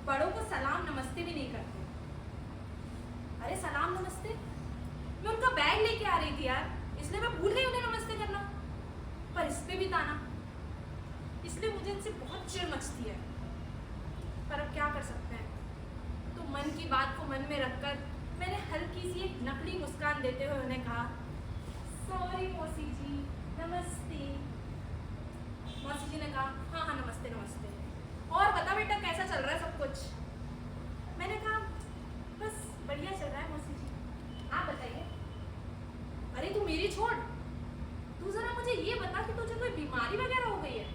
बड़ों को सलाम नमस्ते भी नहीं करते। अरे सलाम नमस्ते, मैं उनका बैग लेके आ रही थी यार, इसलिए मैं भूल गई उन्हें नमस्ते करना। पर इस पे भी ताना, इसलिए मुझे इनसे बहुत चिढ़ मचती है। पर अब क्या कर सकते हैं? तो मन की बात को मन में रखकर मैंने हल्की सी एक नकली मुस्कान देते हुए उन्हें कहा, सॉरी मौसी जी, नमस्ते। मौसी जी ने कहा, हाँ हाँ नमस्ते नमस्ते। और बता बेटा कैसा चल रहा है सब कुछ? मैंने कहा बस बढ़िया चल रहा है मौसी जी, आप बताइए। अरे तू मेरी छोड़, तू जरा मुझे ये बता कि तुझे कोई बीमारी वगैरह हो गई है?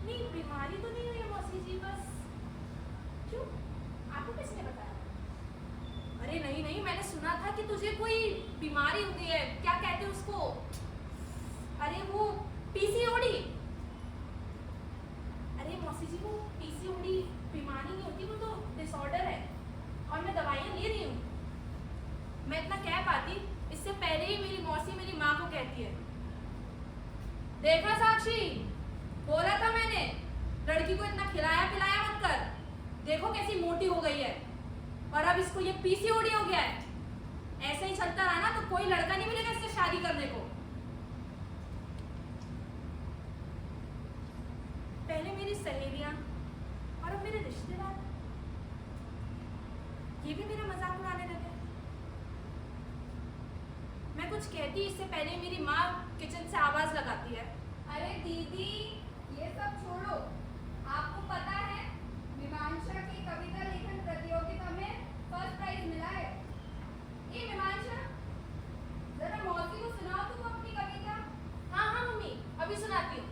नहीं बीमारी तो नहीं हुई है मौसी जी, बस। क्यों, आपको किसने बताया? अरे नहीं नहीं, मैंने सुना था कि तुझे कोई बीमारी हो गई है, क्या कहते हैं उसको? अरे वो पीसीओडी। अरे मौसी जी वो पीसीओडी बीमारी नहीं होती, वो तो डिसऑर्डर है और मैं दवाइयाँ ले रही हूँ। मैं इतना कह पाती, इससे पहले ही मेरी मौसी मेरी माँ को कहती है, देखा साक्षी, बोला था मैंने लड़की को इतना खिलाया पिलाया मत कर। देखो कैसी मोटी हो गई है, और अब इसको ये पीसीओडी हो गया है। ऐसे ही चलता रहा ना तो कोई लड़का नहीं मिलेगा इससे शादी करने को। पहले मेरी सहेलियां और अब मेरे रिश्तेदार, ये भी मेरा मजाक उड़ाने लगे। मैं कुछ कहती इससे पहले मेरी माँ किचन से आवाज लगाती है, अरे दीदी, ये सब छोड़ो। आपको पता है मीमांसा की कविता लेखन प्रतियोगिता में फर्स्ट प्राइज मिला है। ये मीमांसा, जरा मौसी को सुनाओ तुम अपनी कविता। हाँ हाँ मम्मी, अभी सुनाती हूँ।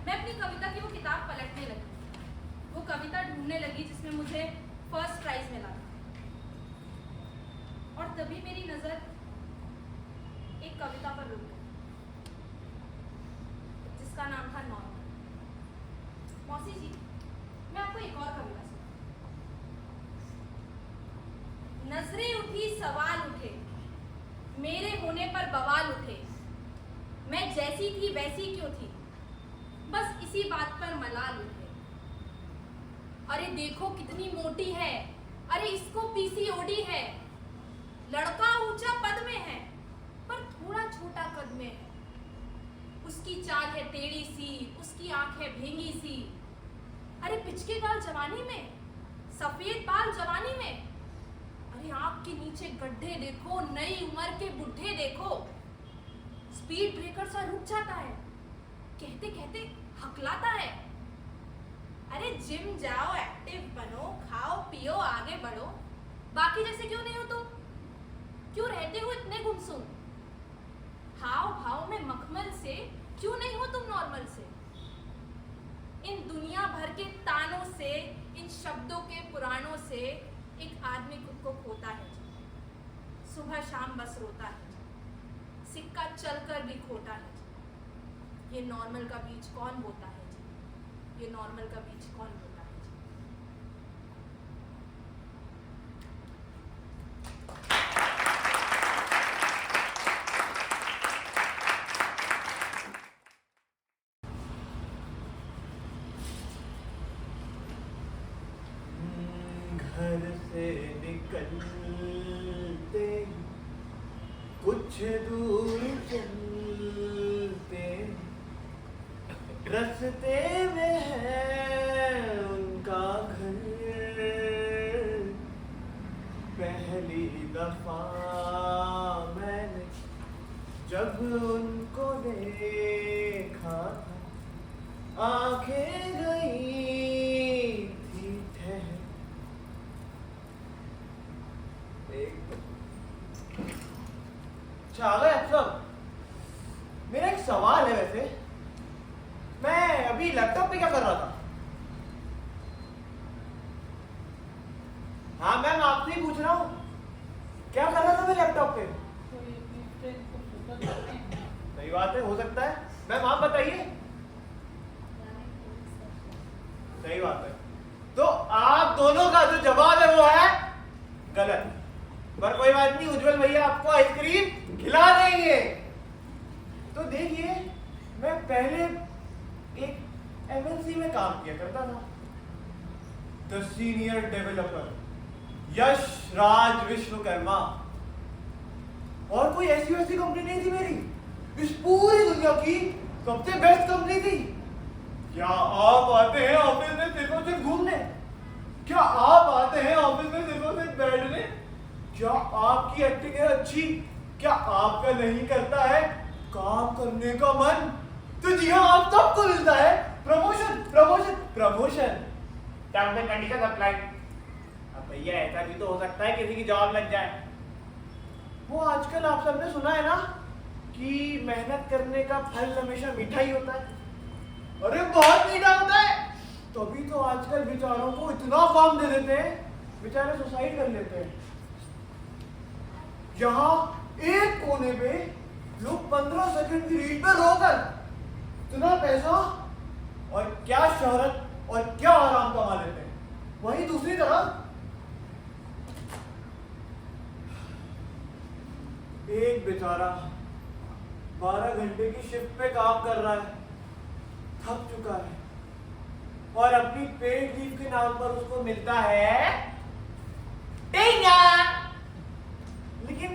मैं अपनी कविता की वो किताब पलटने लगी, वो कविता ढूंढने लगी जिसमें मुझे फर्स्ट प्राइज मिला था। और तभी मेरी नजर एक कविता पर रुक गई जिसका नाम था नॉर्मल। मौसी जी, मैं आपको एक और कविता सुनाऊं। नजरें उठी सवाल उठे, मेरे होने पर बवाल उठे। मैं जैसी थी वैसी क्यों थी, बस इसी बात पर मलाल उठे। अरे देखो कितनी मोटी है, अरे इसको पीसीओडी है। लड़का ऊंचा पद में है पर थोड़ा छोटा कद में है। उसकी चाल है टेढ़ी सी, उसकी आंख है भेंगी सी। अरे पिचके गाल जवानी में, सफेद बाल जवानी में। अरे आंख के नीचे गड्ढे देखो, नई उम्र के बुढ़े देखो। स्पीड ब्रेकर सा रुक जाता है, कहते कहते हकलाता है। अरे जिम जाओ, एक्टिव बनो, खाओ पियो, आगे बढ़ो। बाकी जैसे क्यों नहीं हो तुम? क्यों रहते हो इतने गुमसुम? हाव भाव में मखमल से क्यों नहीं हो तुम नॉर्मल से? इन दुनिया भर के तानों से, इन शब्दों के पुराणों से एक आदमी खुद को खोता है। सुबह शाम बस रोता है, सिक्का चलकर भी खोटा है। ये नॉर्मल का बीज कौन बोता है जी? ये नॉर्मल का बीज कौन बोता है जी? घर से निकलते कुछ दूर चलते, रास्ते में है उनका घर। पहली दफा मैंने जब उनको देखा था, आंखें गई थी ठहर। अच्छा आ गए आप सब। मेरा एक सवाल है वैसे, मैं अभी लैपटॉप पे क्या कर रहा था? हाँ मैम आपसे ही पूछ रहा हूँ, क्या कर रहा था मैं लैपटॉप पे? सही बात है, हो सकता है। मैम आप बताइए। सही बात है, तो आप दोनों का जो जवाब है वो है गलत। पर कोई बात नहीं, उज्जवल भैया आपको आइसक्रीम खिला देंगे। तो देखिए, मैं पहले एक एमएनसी में काम किया करता था, the senior developer Yash Raj Vishwakarma. और कोई ऐसी वैसी कंपनी नहीं थी मेरी, इस पूरी दुनिया की सबसे बेस्ट कंपनी थी। क्या आप आते हैं ऑफिस में सिर्फ और सिर्फ घूमने? क्या आप आते हैं ऑफिस में सिर्फ और सिर्फ बैठने? क्या आपकी एक्टिंग है अच्छी? क्या आपका नहीं करता है काम करने का मन? तो जी हाँ, आप सबको मिलता है promotion promotion promotion, terms and conditions apply. अब भैया ऐसा भी तो हो सकता है किसी की जॉब लग जाए। वो आजकल आप सबने सुना है ना कि मेहनत करने का फल हमेशा मीठा ही होता है। अरे बहुत मीठा होता है, तभी तो आजकल बेचारों को इतना काम दे देते हैं, बेचारे सुसाइड कर लेते हैं। यहाँ एक कोने पे लोग 15 सेकंड की रील पे रोकर इतना पैसा और क्या शोहरत और क्या आराम कमा लेते हैं। वहीं दूसरी तरफ एक बेचारा 12 घंटे की शिफ्ट पे काम कर रहा है, थक चुका है, और अपनी पेड लीव के नाम पर उसको मिलता है टेंगा। लेकिन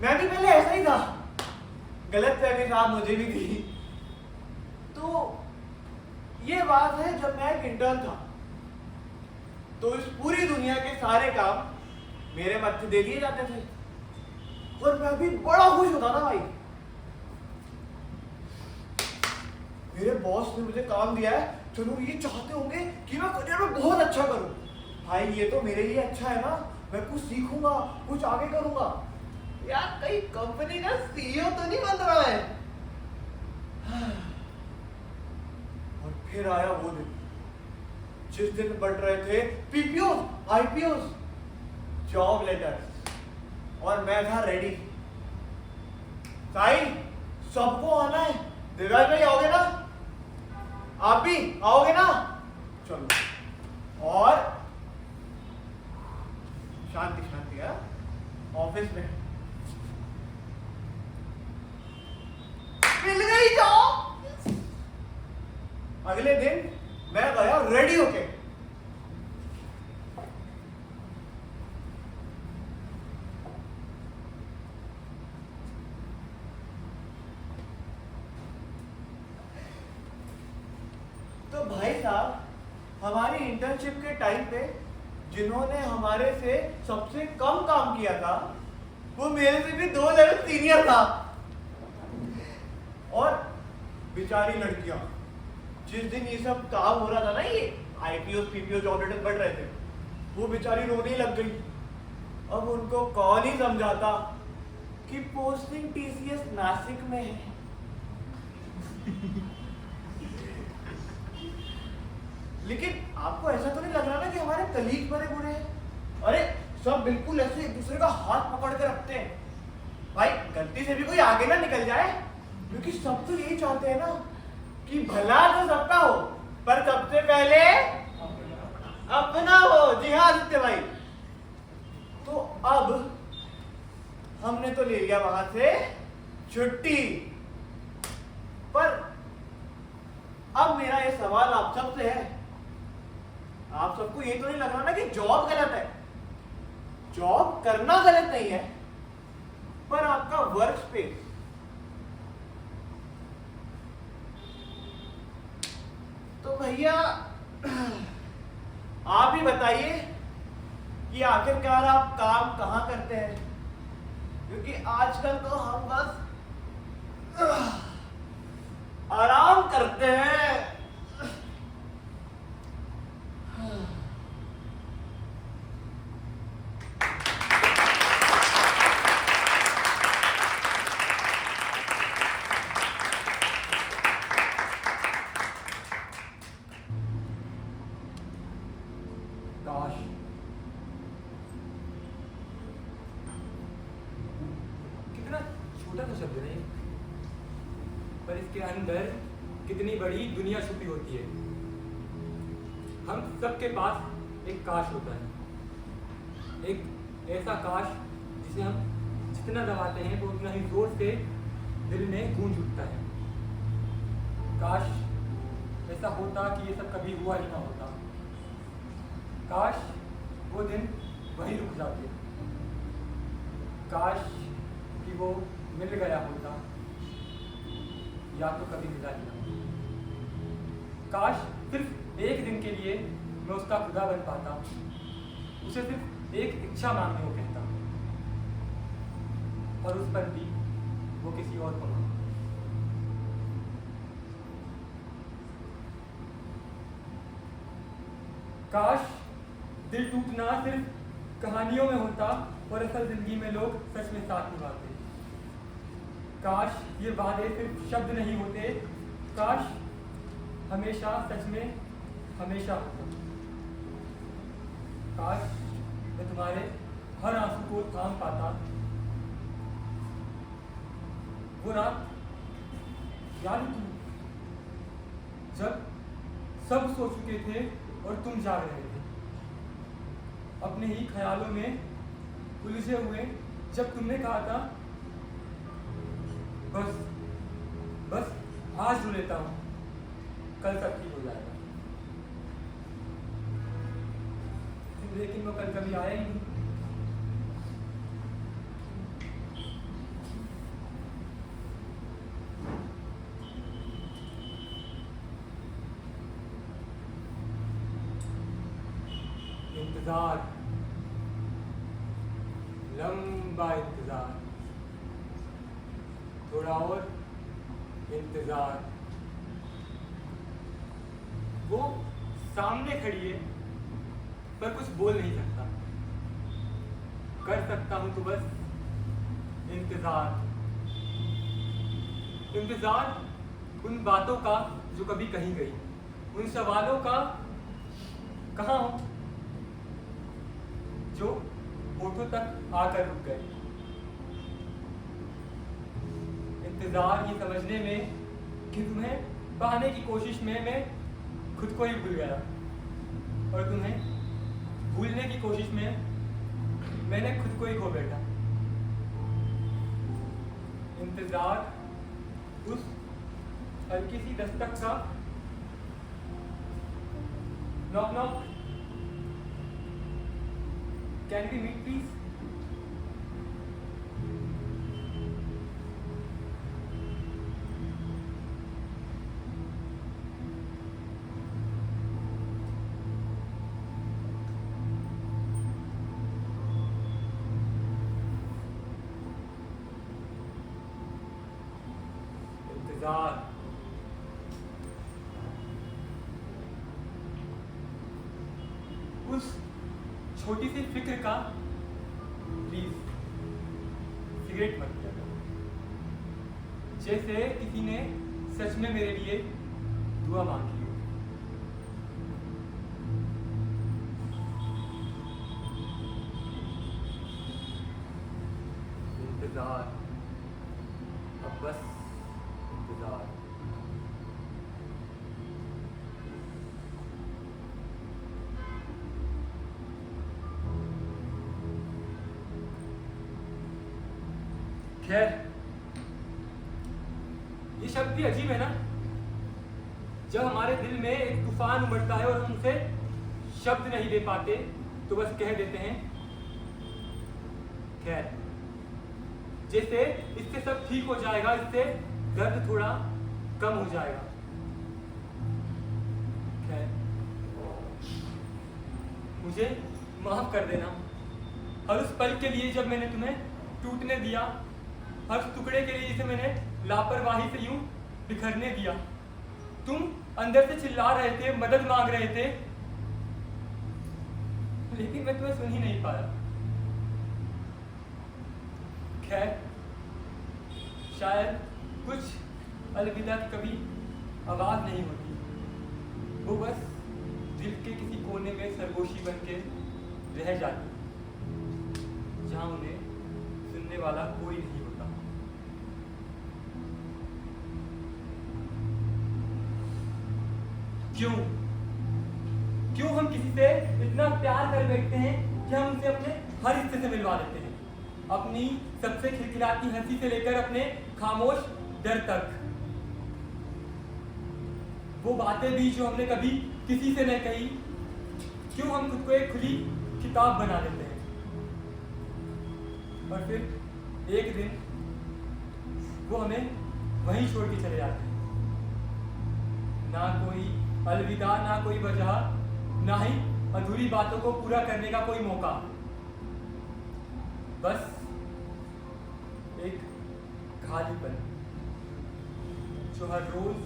मैं भी पहले ऐसा ही था, गलत फहमी साहब मुझे भी थी। तो ये बात है, जब मैं एक इंटर्न था तो इस पूरी दुनिया के सारे काम मेरे मत्थे दे दिए जाते थे, और मैं भी बड़ा खुश होता था भाई। मेरे बॉस ने मुझे काम दिया है, चलो ये चाहते होंगे कि मैं करियर में बहुत अच्छा करूं। भाई ये तो मेरे लिए अच्छा है ना, मैं कुछ सीखूंगा, कुछ आगे करूंगा। यार कहीं कंपनी का सीईओ तो नहीं बन रहा है। और फिर आया वो दिन जिस दिन बढ़ रहे थे पीपीओ, आईपीओ, जॉब लेटर्स, और मैं था रेडी। साईं सबको आना है, दिव्यांग भाई आओगे ना, आप भी आओगे ना, चलो। और शांति शांति है ऑफिस में मिल गई जॉब। अगले दिन मैं गया रेडी होके। तो भाई साहब, हमारी इंटर्नशिप के टाइम पे जिन्होंने हमारे से सबसे कम काम किया था, वो मेरे से भी 2 लेवल सीनियर था। और बेचारी लड़कियां, जिस दिन ये सब काम हो रहा था ना, ये आईपीओ पीपीओ जॉब लेटर बढ़ रहे थे, वो बेचारी रोने लग गई। अब उनको कौन ही समझाता कि पोस्टिंग टीसीएस नासिक में है। लेकिन आपको ऐसा तो नहीं लग रहा ना कि हमारे कलीग बड़े बुरे हैं? अरे सब बिल्कुल ऐसे एक दूसरे का हाथ पकड़ के रखते हैं। भाई गलती से भी कोई आगे ना निकल जाए, क्योंकि सब तो यही चाहते हैं ना कि भला तो सबका हो, पर सबसे पहले अपना हो। जी हाँ आदित्य भाई। तो अब हमने तो ले लिया वहां से छुट्टी, पर अब मेरा ये सवाल आप सबसे है, आप सबको ये तो नहीं लग रहा ना कि जॉब गलत है? जॉब करना गलत नहीं है, पर आपका वर्क स्पेस, तो भैया आप ही बताइए कि आखिरकार आप काम कहां करते हैं? क्योंकि आजकल तो हम बस आराम करते हैं। काश कितना छोटा सा शब्द है, पर इसके अंदर कितनी बड़ी दुनिया छुपी होती है। हम सबके पास एक काश होता है, एक ऐसा काश जिसे हम जितना दबाते हैं वो उतना ही जोर से दिल में गूंज उठता है। काश ऐसा होता कि ये सब कभी हुआ ही ना होता। काश वो दिन वहीं रुक जाते। काश कि वो मिल गया होता, या तो कभी मिला ही ना। काश सिर्फ एक दिन के लिए मैं उसका खुदा बन पाता, उसे सिर्फ एक इच्छा मांगने को कहता, और उस पर भी वो किसी और को मांगता। काश दिल टूटना सिर्फ कहानियों में होता और असल जिंदगी में लोग सच में साथ निभाते। काश ये वादे सिर्फ शब्द नहीं होते, काश हमेशा सच में हमेशा होता। काश मैं तुम्हारे हर आंसू को थाम पाता। वो रात याद है जब सब सो चुके थे और तुम जाग रहे थे, अपने ही ख्यालों में उलझे हुए जब तुमने कहा था बस बस आज रो लेता हूँ, कल सब ठीक हो जाएगा, लेकिन वो कल कभी आया ही नहीं। इंतजार, लंबा इंतजार, थोड़ा और इंतजार। वो सामने खड़ी है पर कुछ बोल नहीं सकता, कर सकता हूं तो बस इंतजार। इंतजार उन बातों का जो कभी कही गई, उन सवालों का कहाँ हो जो होठों तक आकर रुक गए। इंतजार ये समझने में कि तुम्हें पाने की कोशिश में मैं खुद को ही भूल गया, और तुम्हें भूलने की कोशिश में मैंने खुद को ही खो बैठा। इंतजार उस हल्की सी दस्तक का, knock knock, can we meet please. इंतजार, उस छोटी सी फिक्र का, प्लीज सिगरेट मत पिया करो, जैसे किसी ने सच में मेरे लिए दुआ मांगी हो। इंतजार, अब बस इंतजार। खैर, ये शब्द भी अजीब है ना, जब हमारे दिल में एक तूफान उमड़ता है और हम उसे शब्द नहीं दे पाते तो बस कह देते हैं खैर, जैसे इससे सब ठीक हो जाएगा, इससे दर्द थोड़ा कम हो जाएगा। खैर, मुझे माफ कर देना हर उस पल के लिए जब मैंने तुम्हें टूटने दिया, हर उस टुकड़े के लिए जिसे मैंने लापरवाही से यूं बिखरने दिया। तुम अंदर से चिल्ला रहे थे, मदद मांग रहे थे, लेकिन मैं तुम्हें सुन ही नहीं पाया। खैर, शायद कुछ अलविदा की कभी आवाज नहीं होती, वो बस दिल के किसी कोने में सरगोशी बन के रह जाती, जहां उन्हें सुनने वाला कोई नहीं होता। क्यों क्यों हम किसी से इतना प्यार कर बैठते हैं कि हम उसे अपने हर हिस्से से मिलवा देते हैं, अपनी सबसे खिलखिलाती हंसी से लेकर अपने खामोश डर तक। वो बातें भी जो हमने कभी किसी से नहीं कही, क्यों हम खुद को एक खुली किताब बना देते हैं, और फिर एक दिन वो हमें वहीं छोड़ के चले जाते हैं। ना कोई अलविदा, ना कोई वजह, ना ही अधूरी बातों को पूरा करने का कोई मौका, बस एक खालीपन जो हर रोज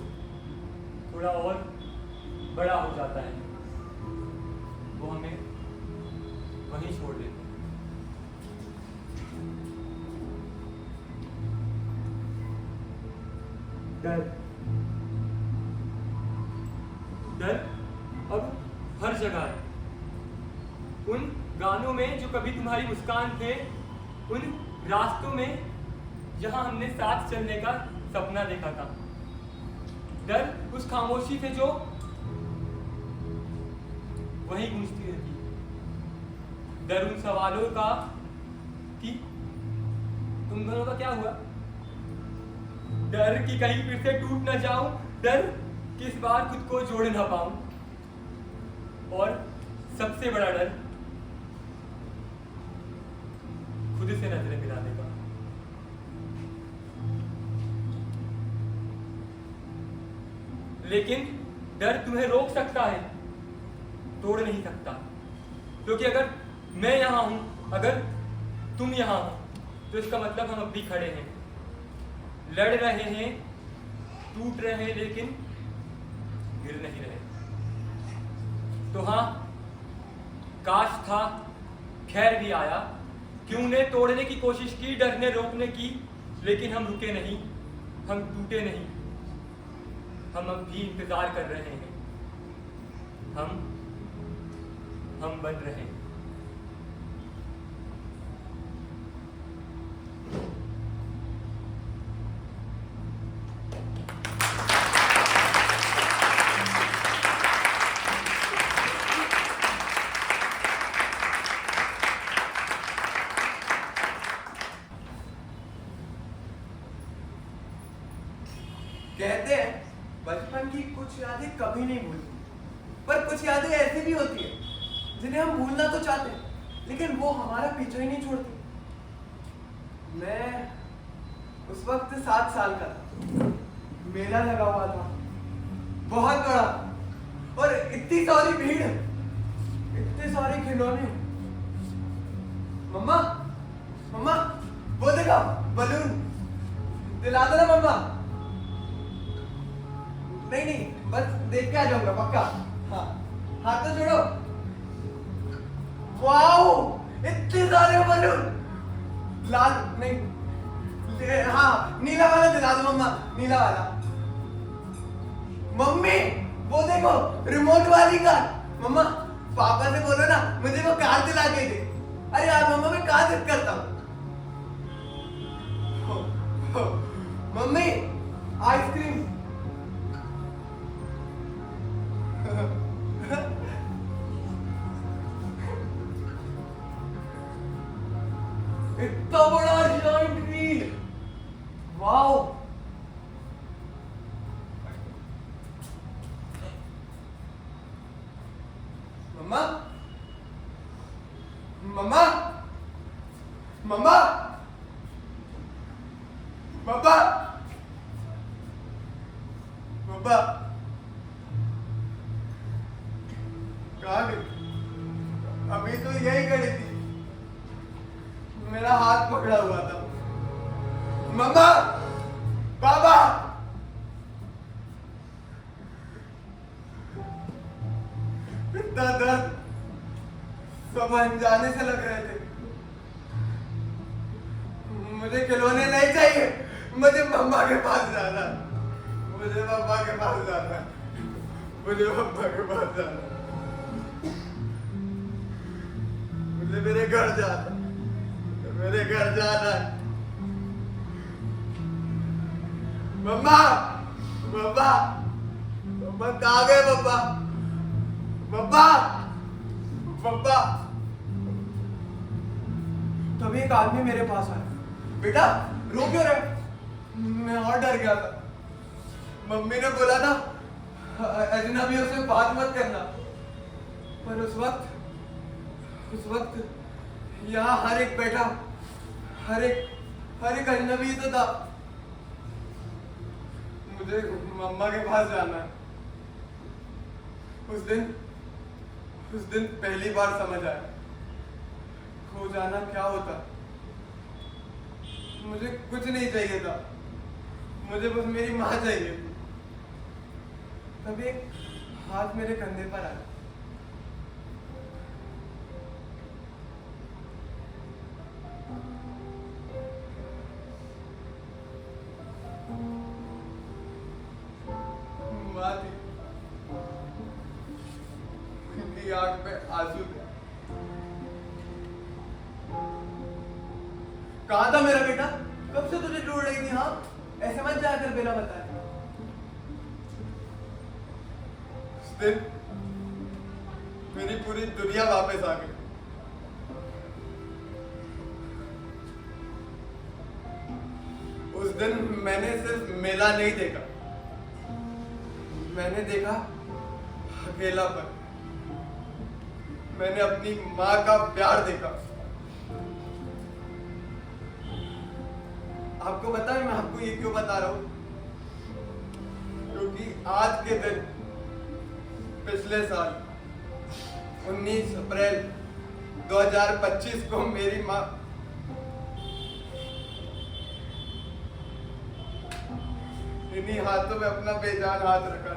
थोड़ा और बड़ा हो जाता है। वो हमें वहीं छोड़ देते हैं। डर डर अब हर जगह है। उन गानों में जो कभी तुम्हारी मुस्कान थे, उन रास्तों में जहां हमने साथ चलने का सपना देखा था। डर उस खामोशी से जो वहीं गूंजती रहती। डर उन सवालों का कि तुम दोनों का क्या हुआ? डर कि कहीं फिर से टूट न जाऊं, डर कि इस बार खुद को जोड़ ना पाऊं, और सबसे बड़ा डर खुद से नजरें मिलाने का। लेकिन डर तुम्हें रोक सकता है, तोड़ नहीं सकता। क्योंकि अगर मैं यहां हूं, अगर तुम यहां हो, तो इसका मतलब हम अब भी खड़े हैं, लड़ रहे हैं, टूट रहे हैं, लेकिन गिर नहीं रहे। तो हाँ, काश था खैर भी आया, क्यों ने तोड़ने की कोशिश की, डर ने रोकने की, लेकिन हम रुके नहीं, हम टूटे नहीं, हम अब भी इंतजार कर रहे हैं, हम बन रहे हैं। कहते हैं बचपन की कुछ यादें कभी नहीं भूलती, पर कुछ यादें ऐसी भी होती है जिन्हें हम भूलना तो चाहते हैं, लेकिन वो हमारा पीछा ही नहीं छोड़ती। मैं उस वक्त 7 साल का था, मेला लगा हुआ था, बहुत बड़ा, और इतनी सारी भीड़, इतने सारे खिलौने। मम्मा, मम्मा, वो देखो बलून, दिला दो ना मम्मा। नहीं नहीं, बस देख के आ जाऊंगा पक्का। हाँ, हाथ तो छोड़ो। वाओ, इतने सारे बलून। लाल नहीं, हाँ नीला वाला दिला दो मम्मा, नीला वाला। मम्मी, वो देखो रिमोट वाली कार। मम्मा, पापा से बोलो ना मुझे वो कार दिला के दे। अरे यार मम्मा, मैं कहाँ जिद करता हूँ। Mummy, ice cream. इतना बड़ा जायंट व्हील, वाओ। मम्मा, मम्मा, मम्मा, पापा, पापा, कहाँ गई? अभी तो यही खड़ी थी, मेरा हाथ पकड़ा हुआ था। मम्मा, पापा, इतना दर्द सब अनजाने से लग रहे थे। मुझे खिलौने नहीं चाहिए, मुझे मम्मा के पास जाना, मुझे मम्मा के पास जाना, मुझे मम्मा के पास जाना, मुझे मेरे घर जाना, मेरे घर जाना। मम्मा, मम्मा, मम्मा कहाँ गए मम्मा? मम्मा, मम्मा। तभी एक आदमी मेरे पास आया। बेटा रो क्यों रहे? मैं और डर गया था। मम्मी ने बोला था अजनबियों से बात मत करना, पर उस वक्त यहाँ हर एक बैठा, हर एक अजनबी तो था। मुझे मम्मा के पास जाना है। उस दिन पहली बार समझ आया खो जाना क्या होता। मुझे कुछ नहीं चाहिए था, मुझे बस मेरी माँ चाहिए थी। तभी एक हाथ मेरे कंधे पर आया। माँ थी, उनकी आंख में आंसू थे। कहाँ था मेरा बेटा? कब से तुझे ढूंढ रही थी। हाँ, ऐसे मत जाकर बिना बताए। उस दिन मेरी पूरी दुनिया वापस आ गई। उस दिन मैंने सिर्फ मेला नहीं देखा, मैंने देखा अकेलापन। मैंने अपनी माँ का प्यार देखा। आपको पता है मैं आपको ये क्यों बता रहा हूँ? क्योंकि आज के दिन पिछले साल 19 अप्रैल 2025 को मेरी माँ इन्हीं हाथों में अपना बेजान हाथ रखा।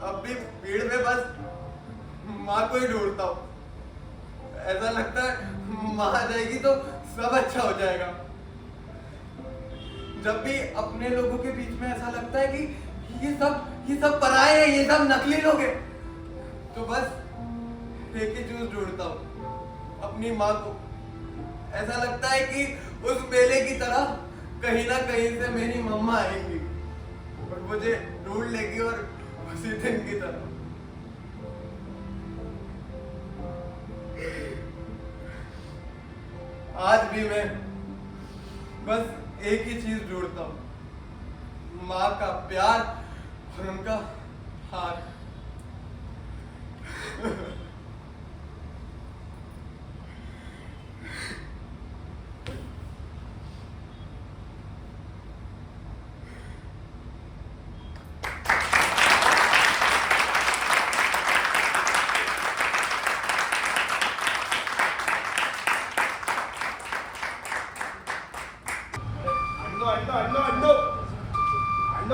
अब भी भीड़ में बस माँ को ही ढूंढता हूँ। ऐसा लगता है माँ आ जाएगी तो सब अच्छा हो जाएगा। जब भी अपने लोगों के बीच में ऐसा लगता है कि ये सब पराये हैं, ये सब नकली लोग हैं, तो बस एक ही चीज ढूंढता हूँ, अपनी माँ को। ऐसा लगता है कि उस मेले की तरह कहीं ना कहीं से मेरी मम्मा आएंगी और मुझे ढूंढ लेगी और उसी दिन की तरह। आज भी मैं बस एक ही चीज ढूंढता हूँ, माँ का प्यार और उनका हाथ।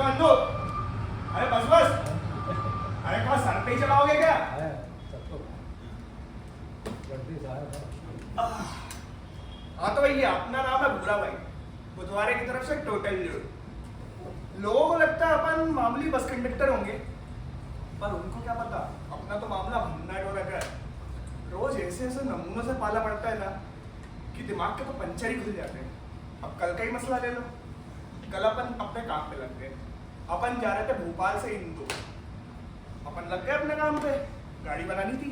अंडो अरे बस अरे कहा सर पे ही चलाओगे क्या? हाँ तो भैया अपना नाम है भूरा भाई, बुधवारे की तरफ से टोटल लोड। लोगों को लगता है अपन मामूली बस कंडक्टर होंगे, पर उनको क्या पता अपना तो मामला भन्ना डोरा का है। रोज ऐसे ऐसे नमूनों से पाला पड़ता है ना कि दिमाग के तो पंचर ही खुल जाते हैं। अब कल का ही मसला ले लो, कल अपन अपने काम पे लग गए। अपन जा रहे थे भोपाल से इंदौर, अपन लग गए अपने काम पे, गाड़ी बनानी थी।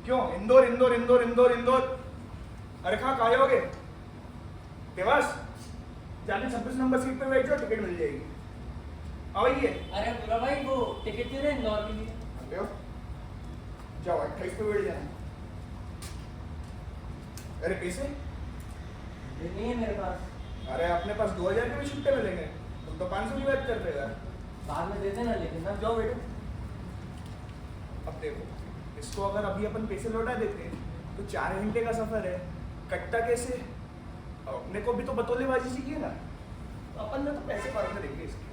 क्यों इंदौर इंदौर इंदौर इंदौर इंदौर? अरे कहाँ कायोगे देवास, जाके 26 नंबर सीट पे बैठ जाओ, टिकट मिल जाएगी। आओ ये। अरे बुरा भाई वो टिकट क्यों है इंदौर के लिए? आते हो? जाओ 28 पे बैठ जाना। अरे पैसे नहीं है मेरे पास। अरे अपने पास 2000 के भी छुट्टे मिलेंगे, तुम तो 500 की बात कर रहे हो। बाद में दे देना, लेकिन ना जाओ बेटे। अब देखो इसको अगर अभी अपन पैसे लौटा देते तो 4 घंटे का सफर है, कटता कैसे? अब अपने को भी तो बतौलेबाजी सीखिए ना, तो अपन ने तो पैसे बाद में देंगे इसके।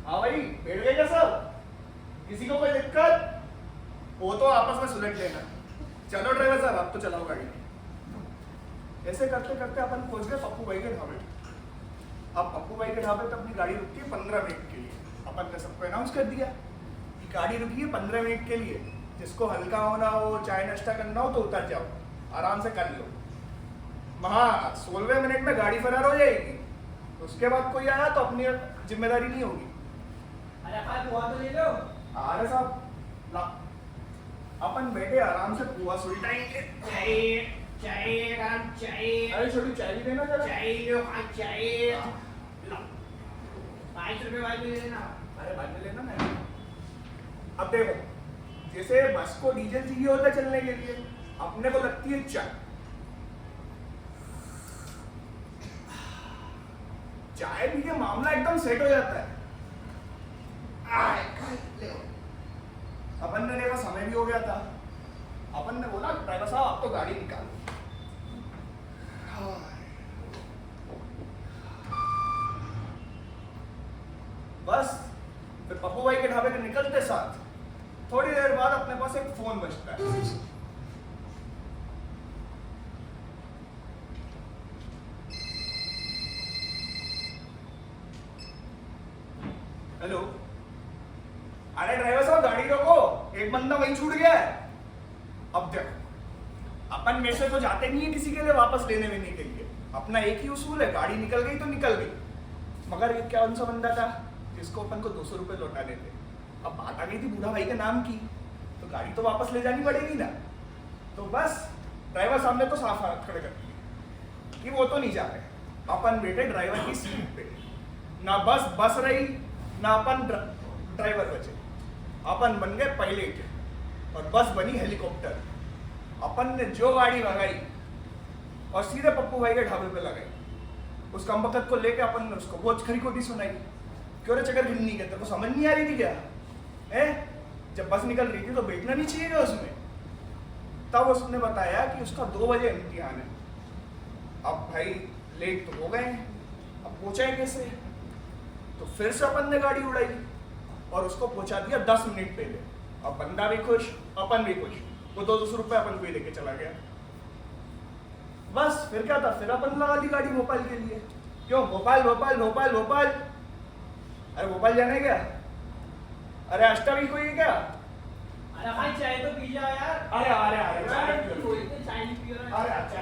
हाँ भाई बैठ गए क्या सब? किसी को कोई दिक्कत वो तो आपस में सुलझ लेना। चलो ड्राइवर साहब आप तो चलाओ गाड़ी। ऐसे करते करते अपन पहुंच गए पप्पू भाई के ढाबे। अब पप्पू भाई के ढाबे पे अपनी गाड़ी रुकी है 15 मिनट के लिए। अपन ने सबको अनाउंस कर दिया कि गाड़ी रुकी है 15 मिनट के लिए, जिसको हल्का होना हो, चाय नाश्ता करना हो तो उतर जाओ, आराम से कर लो। हाँ 16वें मिनट में गाड़ी फरार हो जाएगी, उसके बाद कोई आया तो अपनी जिम्मेदारी नहीं होगी। अरे भाई बुआ तो ले लो। अरे साहब ला, अपन बैठे आराम से बुआ सुलटाएंगे। चाय गरम चाय। अरे छोटी चाय भी देना जरा। चाय लो, हाँ चाय। 5 रुपए वाली ले लेना। अरे बाद में लेना ना। अब देखो जैसे बस को डीजल चाहिए होता है चलने के लिए, अपने को लगती है चाय। चाय पी के मामला एकदम सेट हो जाता है। अपन ने देखा समय भी हो गया था, अपन ने बोला ड्राइवर साहब आप तो गाड़ी निकालो। बस फिर पप्पू भाई के ढाबे के निकलते साथ थोड़ी देर बाद अपने पास एक फोन बजता है। हेलो, अरे ड्राइवर साहब गाड़ी रोको, एक बंदा वहीं छूट गया है। अब देखो अपन में से तो जाते नहीं है किसी के लिए वापस लेने लेने के लिए। अपना एक ही उसूल है, गाड़ी निकल गई तो निकल गई। मगर ये कौन सा बंदा था जिसको अपन को 200 रुपए लौटाने थे। अब बात आ गई थी बूढ़ा भाई के नाम की, तो गाड़ी तो वापस ले जानी पड़ेगी ना। तो बस ड्राइवर सामने तो साफ हाथ खड़े कर दिए कि वो तो नहीं जा रहे। अपन बैठे ड्राइवर की सीट पे, ना बस रही ना अपन ड्राइवर बचे। अपन बन गए पायलट और बस बनी हेलीकॉप्टर। अपन ने जो गाड़ी भगाई और सीधे पप्पू भाई के ढाबे पे लगाई। उस कमबख्त को लेके अपन ने उसको वो खरी खोटी सुनाई, क्यों रे चक्कर गिननी के, तेरे को समझ नहीं आ रही थी क्या है? जब बस निकल रही थी तो बैठना नहीं चाहिए उसमें। तब उसने बताया कि उसका 2 बजे इम्तिहान है। अब भाई लेट तो हो गए हैं, अब पहुंचाए कैसे? तो फिर से अपन ने गाड़ी उड़ाई और उसको पहुंचा दिया 10 मिनट पहले। अब बंदा भी खुश, अपन भी खुश। वो 200 रुपए अपन को ही लेके चला गया। बस फिर क्या था, फिर अपन लगा ली गाड़ी भोपाल के लिए। क्यों भोपाल भोपाल भोपाल भोपाल? अरे भोपाल जाने क्या? अरे अष्टमी को ही क्या? अरे भाई चाय तो पी जाओ यार। अरे अरे अरे चाय पियो। कोई तो चाय नहीं पी रहा है। अरे अच्छा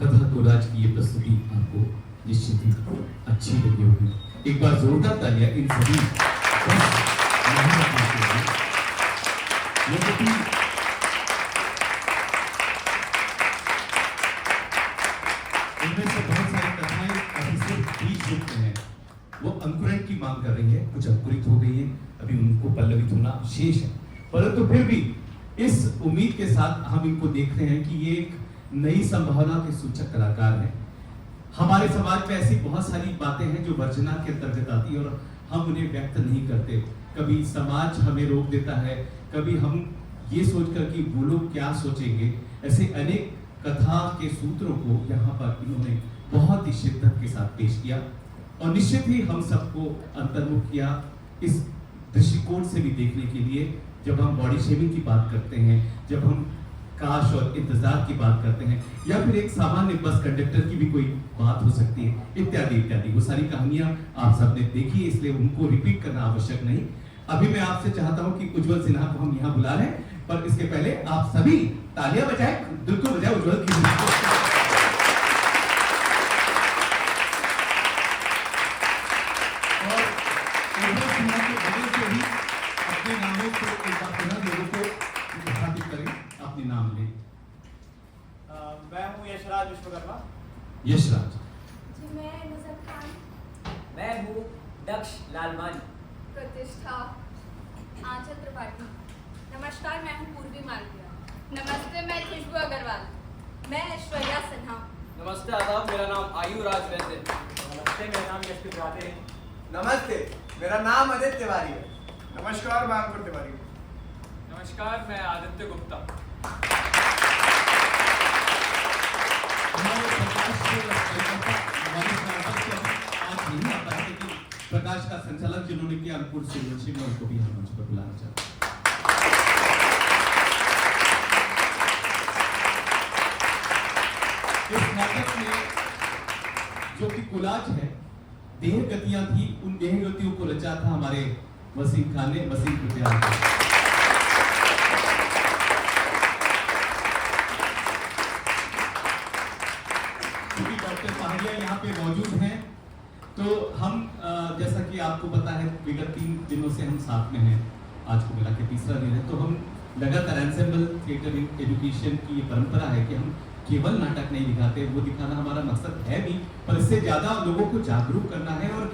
कथा कोलाज की ये प्रस्तुति आपको निश्चित ही अच्छी लगी होगी। एक बार जोरदार तालियां इन सभी इनमें से बहुत सारी कथाएं अभी सिर्फ बीज रुकते हैं, वो अंकुरण की मांग कर रही है, कुछ अंकुरित हो गई है, अभी उनको पल्लवित होना शेष है। परंतु फिर भी इस उम्मीद के साथ हम इनको देखते हैं कि ये एक नई संभावना के सूचक कलाकार हैं। हमारे समाज में ऐसी बहुत सारी बातें हैं जो वर्जना के अंतर्गत आती है और हम उन्हें व्यक्त नहीं करते। कभी समाज हमें रोक देता है, कभी हम ये सोचकर कि वो लोग क्या सोचेंगे। ऐसे अनेक कथा के सूत्रों को यहाँ पर इन्होंने बहुत ही शिद्दत के साथ पेश किया और निश्चित ही हम सबको अंतर्मुख किया इस दृष्टिकोण से भी देखने के लिए। जब हम बॉडी शेमिंग की बात करते हैं, जब हम काश और इंतजार की बात करते हैं, या फिर एक सामान्य बस कंडक्टर की भी कोई बात हो सकती है, इत्यादि इत्यादि, वो सारी कहानियां आप सबने देखी, इसलिए उनको रिपीट करना आवश्यक नहीं। अभी मैं आपसे चाहता हूं कि उज्जवल सिन्हा को हम यहाँ बुला लें, पर इसके पहले आप सभी तालियां बजाएं, दिल को बजाएं उज्जवल की। और उज्जवल सिन्हा के बगल से भी अपने नामों को एक बार पुनः लोगों को स्थापित करें, अपने नाम लें। मैं हूँ यशराज विश्वकर्मा। यशराज। जी मैं नजर खान। मैं हूँ दक्ष लालवानी। प्रतिष्ठा आंचल त्रिपाठी। नमस्कार मैं हूँ पूर्वी मालविया। नमस्ते, मैं खुशबू अग्रवाल। मैं ऐश्वर्या सिन्हा। नमस्ते आदाब, मेरा नाम आयुराज वैद्य। नमस्ते, मेरा नाम यशप्रीत राधे है। नमस्ते, मेरा नाम अदित्य तिवारी है। नमस्कार मैं अंकुर तिवारी। नमस्कार, मैं आदित्य गुप्ता। प्रकाश का संचालक जिन्होंने किया अंकुर सूर्यवंशी में, उनको भी हम मंच पर बुलाना चाहते हैं। नाटक में जो कि कोलाज है, देह गतियां थी, उन देह गतियों को रचा था हमारे वसीम खान ने। वसीम कृपया क्योंकि डॉक्टर पहाड़िया यहाँ पे मौजूद हैं, तो हम जैसा कि आपको पता है विगत 3 दिनों से हम साथ में हैं, आज को मिला के तीसरा दिन है, तो हम लगातार एंसेम्बल थिएटर एजुकेशन की ये परंपरा है कि हम केवल नाटक नहीं दिखाते, वो दिखाना हमारा मकसद है भी, पर इससे ज़्यादा लोगों को जागरूक करना है और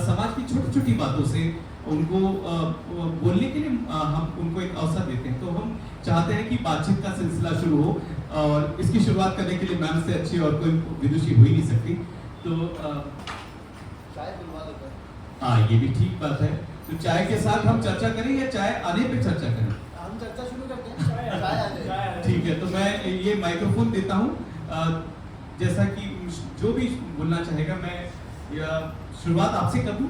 समाज की छोटी छोटी बातों से उनको बोलने के लिए हम उनको एक अवसर देते हैं। तो हम चाहते हैं कि बातचीत का सिलसिला शुरू हो, और इसकी शुरुआत करने के लिए मैम से अच्छी और कोई विदुषी हो ही नहीं सकती, तो हाँ ये भी ठीक बात है। तो चाय के साथ हम चर्चा करें या चाय आने पे चर्चा करें? हम चर्चा शुरू करते हैं। चाय ठीक है, तो मैं ये माइक्रोफोन देता हूँ, जैसा कि जो भी बोलना चाहेगा, मैं शुरुआत आपसे कर दूँ।